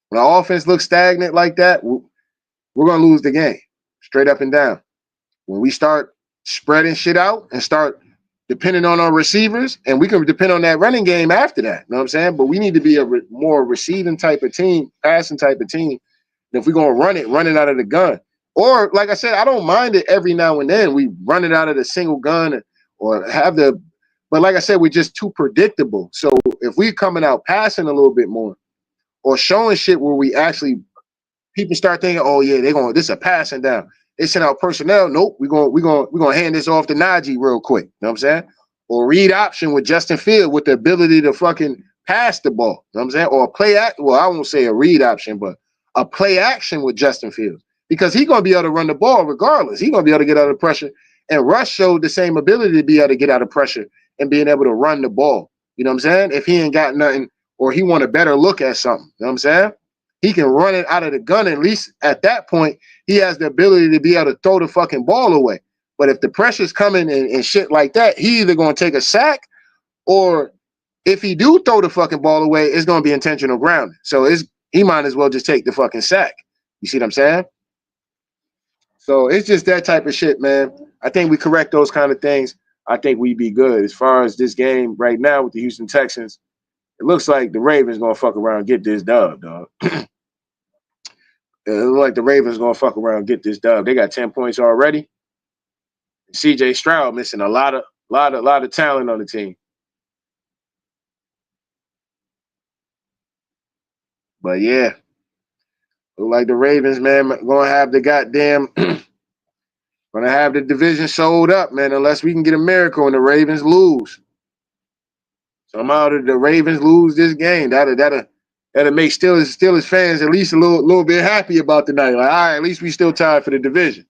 When our offense looks stagnant like that, we're gonna lose the game, straight up and down. When we start spreading shit out and start depending on our receivers, and we can depend on that running game after that. You know what I'm saying? But we need to be a more receiving type of team, passing type of team. And if we're gonna run it out of the gun. Or, like I said, I don't mind it every now and then. We run it out of the single gun or but like I said, we're just too predictable. So if we're coming out passing a little bit more or showing shit where we actually, people start thinking, oh yeah, this is a passing down. They send out personnel. Nope, we're gonna hand this off to Najee real quick. You know what I'm saying? Or read option with Justin Field with the ability to fucking pass the ball. You know what I'm saying? Or I won't say a read option, but a play action with Justin Fields. Because he's gonna be able to run the ball regardless. He's gonna be able to get out of pressure. And Russ showed the same ability to be able to get out of pressure and being able to run the ball. You know what I'm saying? If he ain't got nothing or he want a better look at something, you know what I'm saying? He can run it out of the gun. At least at that point, he has the ability to be able to throw the fucking ball away. But if the pressure's coming and shit like that, he either going to take a sack or if he do throw the fucking ball away, it's going to be intentional grounding. So he might as well just take the fucking sack. You see what I'm saying? So it's just that type of shit, man. I think we correct those kind of things. I think we'd be good. As far as this game right now with the Houston Texans, it looks like the Ravens going to fuck around and get this dub, dog. It looks like the Ravens going to fuck around and get this dub. They got 10 points already. CJ Stroud missing a lot of talent on the team. But yeah, look like the Ravens, man, going to have the goddamn going to have the division sold up, man, unless we can get a miracle and the Ravens lose. Somehow the Ravens lose this game. That'll make Steelers fans at least a little bit happy about the night. Like, all right, at least we still tied for the division.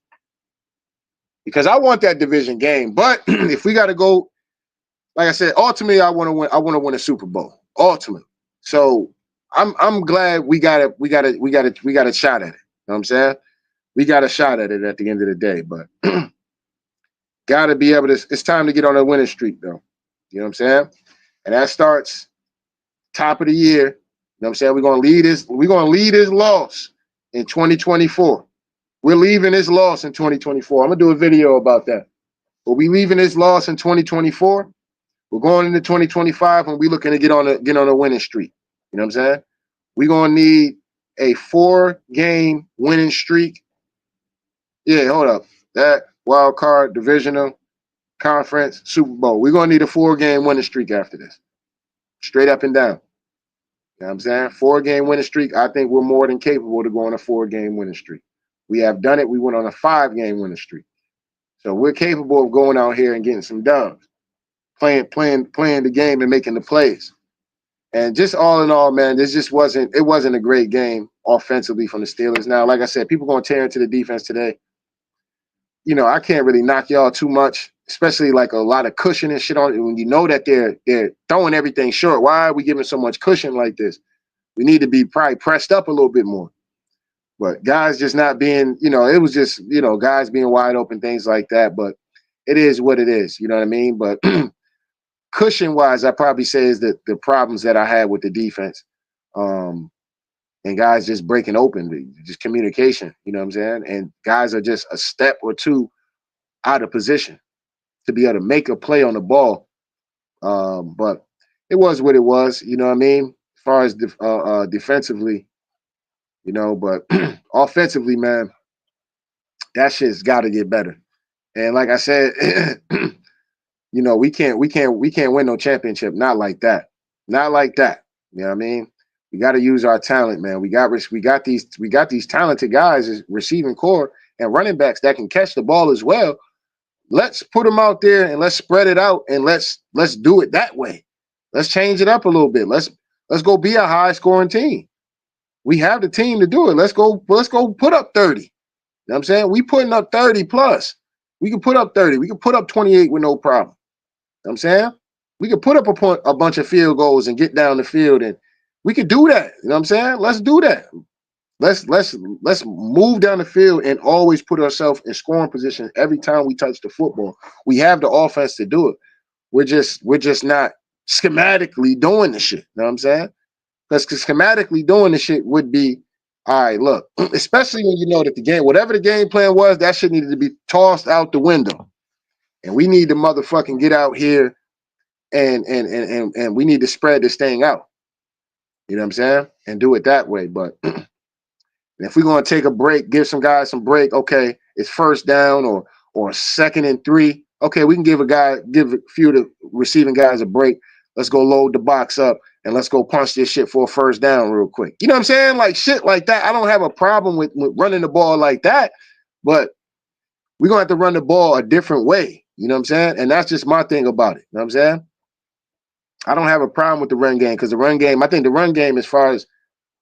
Because I want that division game. But if we got to go, like I said, ultimately I want to win. I want to win a Super Bowl. Ultimately. So I'm glad we got a shot at it. You know what I'm saying? We got a shot at it at the end of the day. But gotta be able to, it's time to get on a winning streak though. You know what I'm saying? And that starts top of the year. You know what I'm saying? We're gonna lead this loss in 2024. We're leaving this loss in 2024. I'm gonna do a video about that. But we leaving this loss in 2024. We're going into 2025 when we're looking to get on a winning streak. You know what I'm saying? We're gonna need a 4-game winning streak. Yeah, hold up. That wild card, divisional, conference, Super Bowl. We're gonna need a 4-game winning streak after this. Straight up and down. You know what I'm saying? 4-game winning streak. I think we're more than capable to go on a 4-game winning streak. We have done it. We went on a 5-game winning streak. So we're capable of going out here and getting some dubs, playing the game and making the plays. And just all in all, man, it wasn't a great game offensively from the Steelers. Now, like I said, people gonna tear into the defense today. You know, I can't really knock y'all too much, especially like a lot of cushion and shit on it. When you know that they're throwing everything short, why are we giving so much cushion like this? We need to be probably pressed up a little bit more. But guys just not being, it was just, guys being wide open, things like that. But it is what it is, you know what I mean? But cushion wise, I probably say is the problems that I had with the defense. And guys just breaking open, just communication, you know what I'm saying? And guys are just a step or two out of position to be able to make a play on the ball. But it was what it was, you know what I mean? As far as defensively, but offensively, man, that shit's got to get better. And like I said, we can't win no championship. Not like that. Not like that. You know what I mean? We got to use our talent, man. We got these talented guys as receiving core and running backs that can catch the ball as well. Let's put them out there and let's spread it out and let's do it that way. Let's change it up a little bit. Let's go be a high scoring team. We have the team to do it. Let's go put up 30. You know what I'm saying? We putting up 30 plus. We can put up 30. We can put up 28 with no problem. You know what I'm saying? We could put up a bunch of field goals and get down the field, and we could do that. You know what I'm saying? Let's do that. Let's move down the field and always put ourselves in scoring position every time we touch the football. We have the offense to do it. We're just not schematically doing the shit. You know what I'm saying? Because schematically doing the shit would be, all right, look, especially when you know that the game, whatever the game plan was, that shit needed to be tossed out the window. And we need to motherfucking get out here and we need to spread this thing out. You know what I'm saying? And do it that way. But if we're gonna take a break, give some guys some break, okay, it's first down or 2nd and 3. Okay, we can give a few of the receiving guys a break. Let's go load the box up and let's go punch this shit for a first down real quick. You know what I'm saying? Like shit like that. I don't have a problem with running the ball like that, but we're gonna have to run the ball a different way. You know what I'm saying? And that's just my thing about it. You know what I'm saying? I don't have a problem with the run game because I think the run game, as far as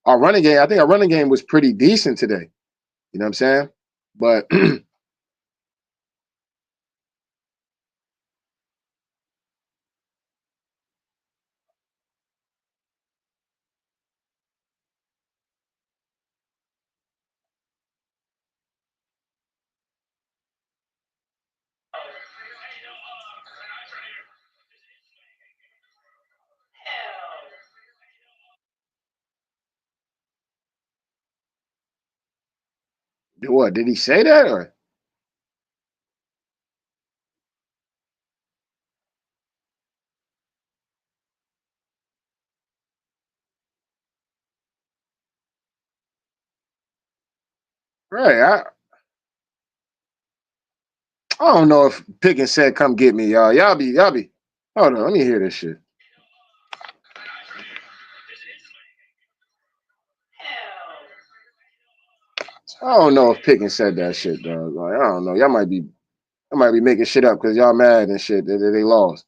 our running game, I think our running game was pretty decent today. You know what I'm saying? But what did he say that or right? I don't know if Pickens said, "Come get me, y'all." Y'all be. Hold on, let me hear this shit. I don't know if Pickens said that shit, dog. Like, I don't know. I might be making shit up because y'all mad and shit that they lost.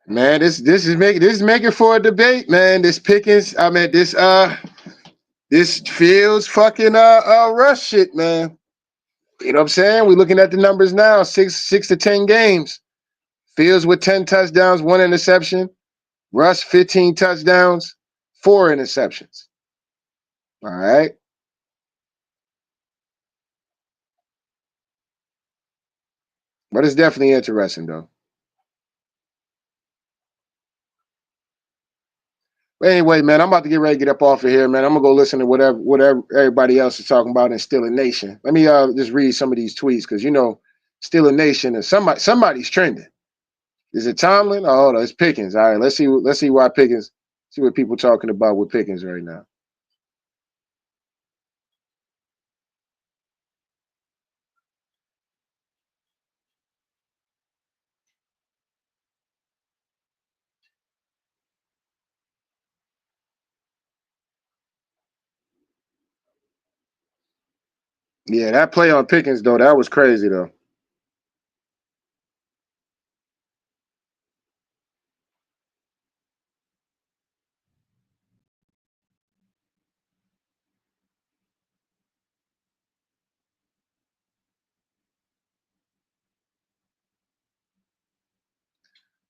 Man, this is making for a debate, man. This Pickens, I mean this Fields fucking rush shit, man. You know what I'm saying? We're looking at the numbers now, 6 to 10 games. Fields with 10 touchdowns, 1 interception. Russ 15 touchdowns, 4 interceptions. All right. But it's definitely interesting though. But anyway, man, I'm about to get ready to get up off of here, man. I'm gonna go listen to whatever everybody else is talking about in Steeler Nation. Let me just read some of these tweets because you know Steeler Nation is somebody's trending. Is it Tomlin? Oh, hold on, it's Pickens. All right, let's see why Pickens. See what people talking about with Pickens right now. Yeah, that play on Pickens though, that was crazy though.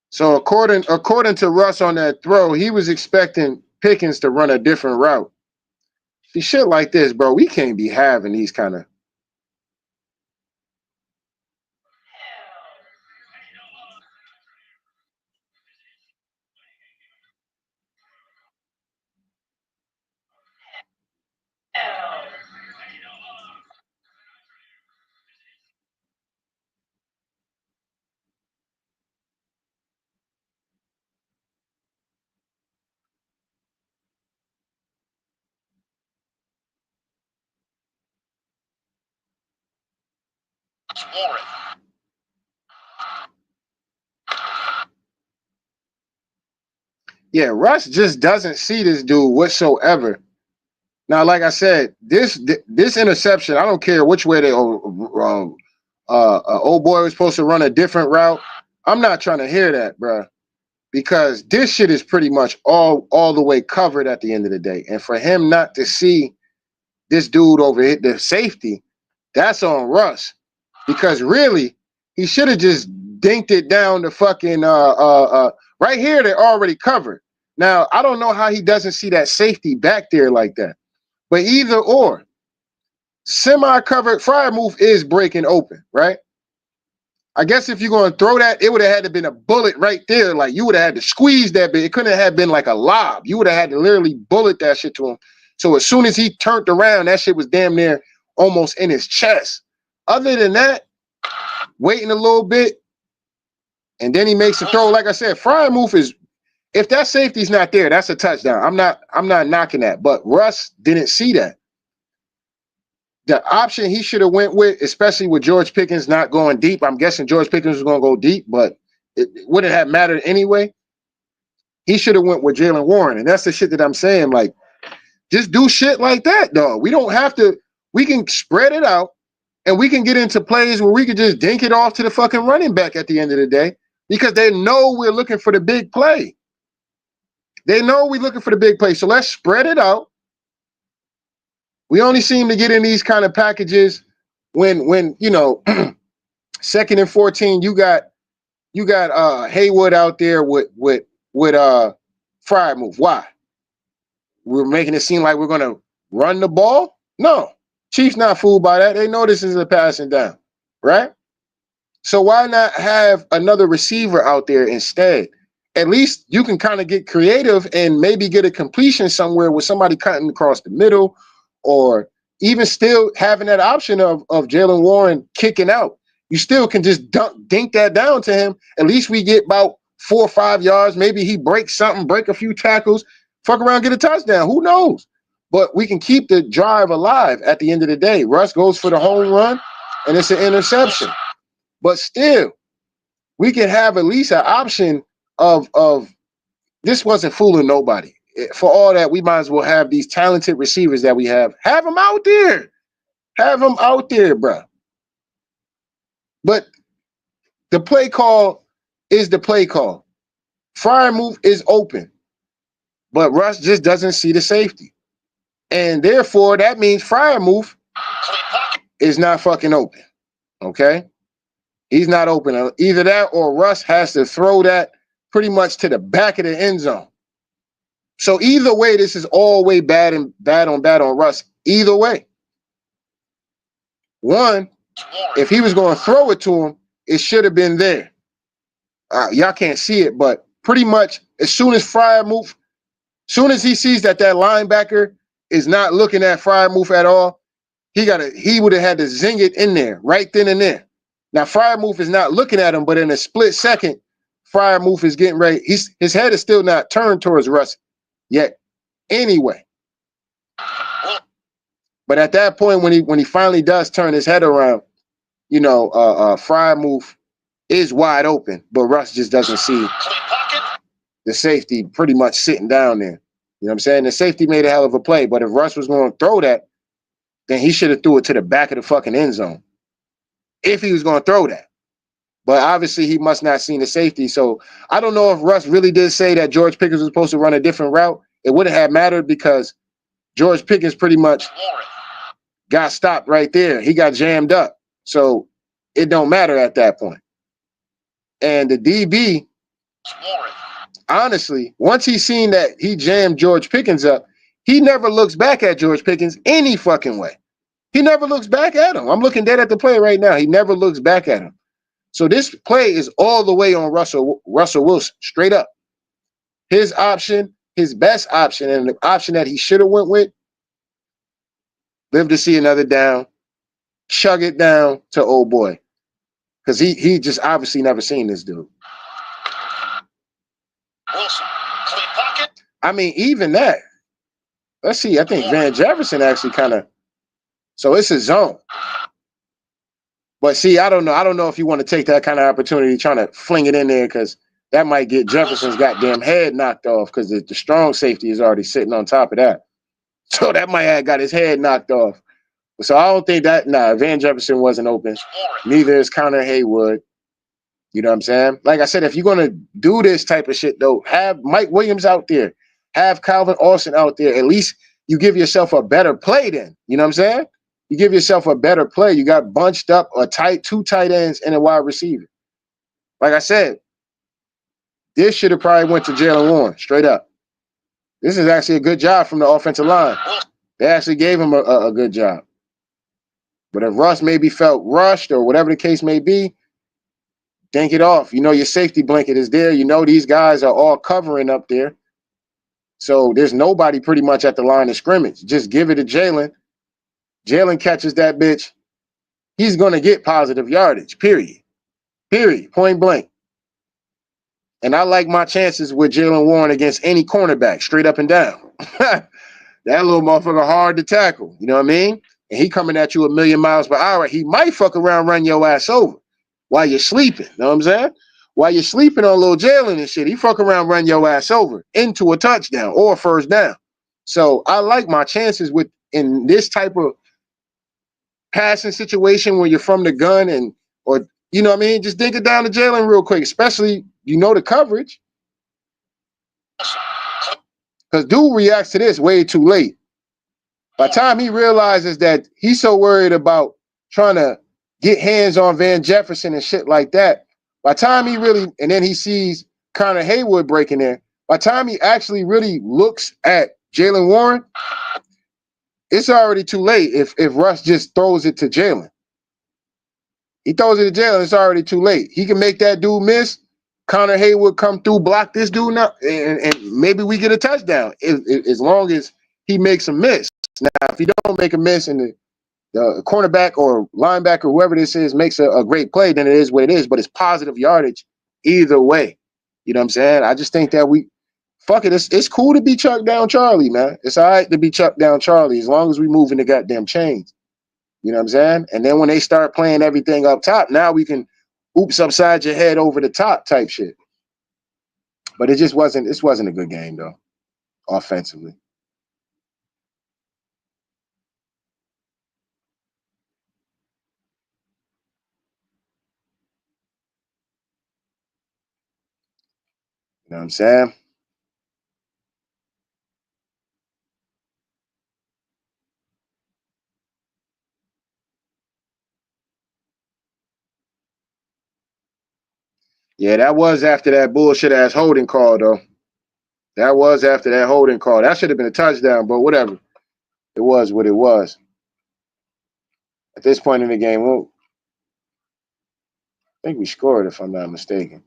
So according to Russ on that throw, he was expecting Pickens to run a different route. See, shit like this, bro, we can't be having these kind of. Yeah, Russ just doesn't see this dude whatsoever. Now, like I said, this interception, I don't care which way they old boy was supposed to run a different route. I'm not trying to hear that, bro, because this shit is pretty much all the way covered at the end of the day. And for him not to see this dude over hit the safety, that's on Russ. Because really, he should have just dinked it down to fucking right here, they're already covered. Now, I don't know how he doesn't see that safety back there like that. But either or, semi-covered fire move is breaking open, right? I guess if you're going to throw that, it would have had to been a bullet right there. Like you would have had to squeeze that bit. It couldn't have been like a lob. You would have had to literally bullet that shit to him. So as soon as he turned around, that shit was damn near almost in his chest. Other than that, waiting a little bit, and then he makes the throw. Like I said, fire move is if that safety's not there, that's a touchdown. I'm not knocking that. But Russ didn't see that. The option he should have went with, especially with George Pickens not going deep. I'm guessing George Pickens was going to go deep, but it wouldn't have mattered anyway. He should have went with Jalen Warren, and that's the shit that I'm saying. Like, just do shit like that, dog. We don't have to. We can spread it out, and we can get into plays where we could just dink it off to the fucking running back at the end of the day because they know we're looking for the big play. They know we're looking for the big play, so let's spread it out. We only seem to get in these kind of packages when you know. Second and 14, you got Haywood out there with Fry move. Why? We're making it seem like we're gonna run the ball? No. Chiefs not fooled by that. They know this is a passing down, right? So why not have another receiver out there instead? At least you can kind of get creative and maybe get a completion somewhere with somebody cutting across the middle, or even still having that option of Jalen Warren kicking out. You still can just dink that down to him. At least we get about 4 or 5 yards. Maybe he breaks something, break a few tackles, fuck around, get a touchdown. Who knows? But we can keep the drive alive at the end of the day. Russ goes for the home run, and it's an interception. But still, we can have at least an option of this wasn't fooling nobody. For all that, we might as well have these talented receivers that we have. Have them out there. Have them out there, bro. But the play call is the play call. Fire move is open, but Russ just doesn't see the safety. And therefore, that means fire move is not fucking open. Okay? He's not open. Either that or Russ has to throw that pretty much to the back of the end zone. So either way, this is all way bad on Russ. Either way. One, if he was going to throw it to him, it should have been there. Y'all can't see it, but pretty much as soon as he sees that linebacker is not looking at Freiermuth at all, he would have had to zing it in there right then and there. Now Freiermuth is not looking at him, but in a split second, Freiermuth is getting ready. His head is still not turned towards Russ yet. Anyway, but at that point, when he finally does turn his head around, Freiermuth is wide open, but Russ just doesn't see the safety pretty much sitting down there. You know what I'm saying? The safety made a hell of a play, but if Russ was going to throw that, then he should have threw it to the back of the fucking end zone. If he was going to throw that. But obviously he must not seen the safety. So I don't know if Russ really did say that George Pickens was supposed to run a different route. It wouldn't have mattered because George Pickens pretty much got stopped right there. He got jammed up. So it don't matter at that point. And the DB, honestly, once he seen that he jammed George Pickens up, he never looks back at George Pickens any fucking way. He never looks back at him. I'm looking dead at the play right now. He never looks back at him. So this play is all the way on Russell Wilson, straight up. His option, his best option, and the option that he should have went with, live to see another down, chug it down to old boy. Because he just obviously never seen this dude. Wilson, clean pocket. I mean, even that. Let's see. I think Van Jefferson actually kind of. So it's a zone. But see, I don't know. I don't know if you want to take that kind of opportunity trying to fling it in there because that might get Jefferson's goddamn head knocked off because the strong safety is already sitting on top of that. So that might have got his head knocked off. So I don't think that, Van Jefferson wasn't open. Neither is Connor Haywood. You know what I'm saying? Like I said, if you're going to do this type of shit, though, have Mike Williams out there. Have Calvin Austin out there. At least you give yourself a better play then. You know what I'm saying? You give yourself a better play. You got bunched up two tight ends and a wide receiver. Like I said, this should have probably went to Jaylen Warren, straight up. This is actually a good job from the offensive line. They actually gave him a good job. But if Russ maybe felt rushed or whatever the case may be, dink it off. You know your safety blanket is there. You know these guys are all covering up there. So there's nobody pretty much at the line of scrimmage. Just give it to Jaylen. Jaylen catches that bitch. He's going to get positive yardage, period. Period. Point blank. And I like my chances with Jaylen Warren against any cornerback, straight up and down. That little motherfucker hard to tackle. You know what I mean? And he coming at you a million miles per hour. He might fuck around, run your ass over while you're sleeping. You know what I'm saying? While you're sleeping on little Jaylen and shit, he fuck around, run your ass over into a touchdown or a first down. So I like my chances in this type of passing situation where you're from the gun or you know what I mean? Just dink it down to Jaylen real quick, especially the coverage. Because dude reacts to this way too late. By the time he realizes that he's so worried about trying to get hands on Van Jefferson and shit like that, by the time and then he sees Connor Haywood breaking in, by the time he actually really looks at Jaylen Warren, it's already too late if Russ just throws it to Jaylen. He throws it to Jaylen, it's already too late. He can make that dude miss. Connor Haywood come through, block this dude now, and maybe we get a touchdown as long as he makes a miss. Now, if he don't make a miss and the cornerback or linebacker, whoever this is, makes a great play, then it is what it is. But it's positive yardage either way. You know what I'm saying? I just think that fuck it. It's cool to be chucked down Charlie, man. It's all right to be chucked down Charlie as long as we move in the goddamn chains. You know what I'm saying? And then when they start playing everything up top, now we can oops upside your head over the top type shit. But it wasn't a good game though, offensively. You know what I'm saying? Yeah, that was after that bullshit ass holding call though. That was after that holding call. That should have been a touchdown, but whatever. It was what it was. At this point in the game, I think we scored, if I'm not mistaken.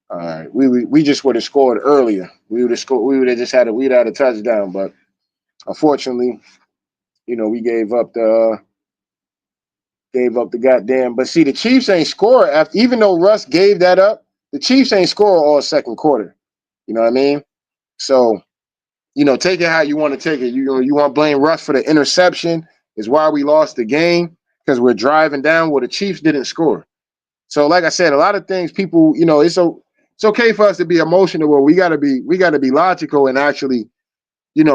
All right, we just would have scored earlier. We would have scored. We would have just had we'd had a touchdown, but unfortunately, we gave up the goddamn. But see, the Chiefs ain't score after, even though Russ gave that up. The Chiefs ain't score all second quarter. You know what I mean? So take it how you want to take it. You want to blame Russ for the interception is why we lost the game because we're driving down. Well, the Chiefs didn't score. So, like I said, a lot of things people, it's okay for us to be emotional. Well, we gotta be logical and actually,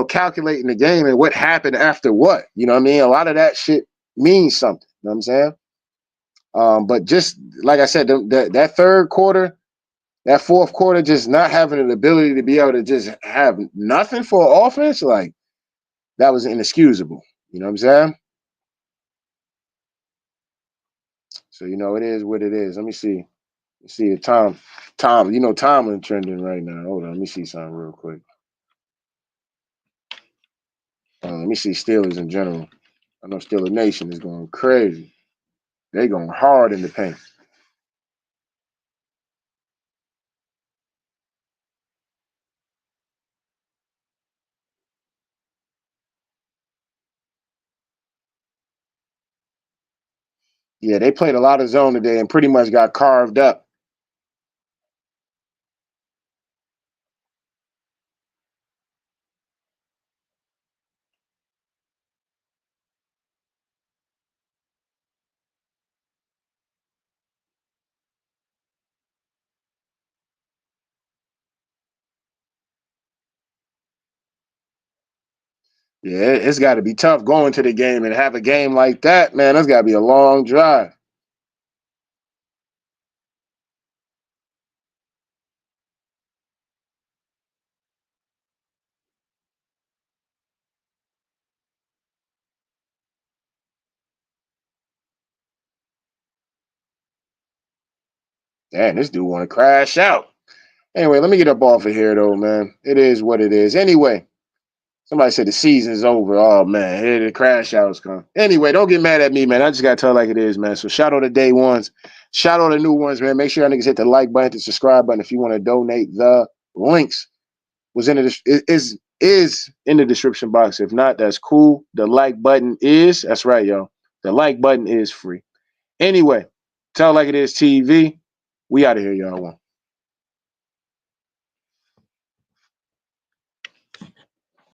calculating the game and what happened after what. You know what I mean? A lot of that shit means something. You know what I'm saying? But just like I said, that third quarter, that fourth quarter, just not having an ability to be able to just have nothing for offense, like that was inexcusable. You know what I'm saying? So it is what it is. Let me see. Let's see if Tomlin trending right now. Hold on, let me see something real quick. Let me see Steelers in general. I know Steeler Nation is going crazy. They going hard in the paint. Yeah, they played a lot of zone today and pretty much got carved up. Yeah, it's got to be tough going to the game and have a game like that, man. That's got to be a long drive. Damn, this dude want to crash out. Anyway, let me get up off of here, though, man. It is what it is. Anyway, somebody said the season's over. Oh, man, here the crash outs come. Anyway, don't get mad at me, man. I just got to tell it like it is, man. So shout out to day ones. Shout out to new ones, man. Make sure y'all niggas hit the like button, the subscribe button if you want to donate. The links was in the is in the description box. If not, that's cool. The like button that's right, y'all. The like button is free. Anyway, tell it like it is TV. We out of here, y'all.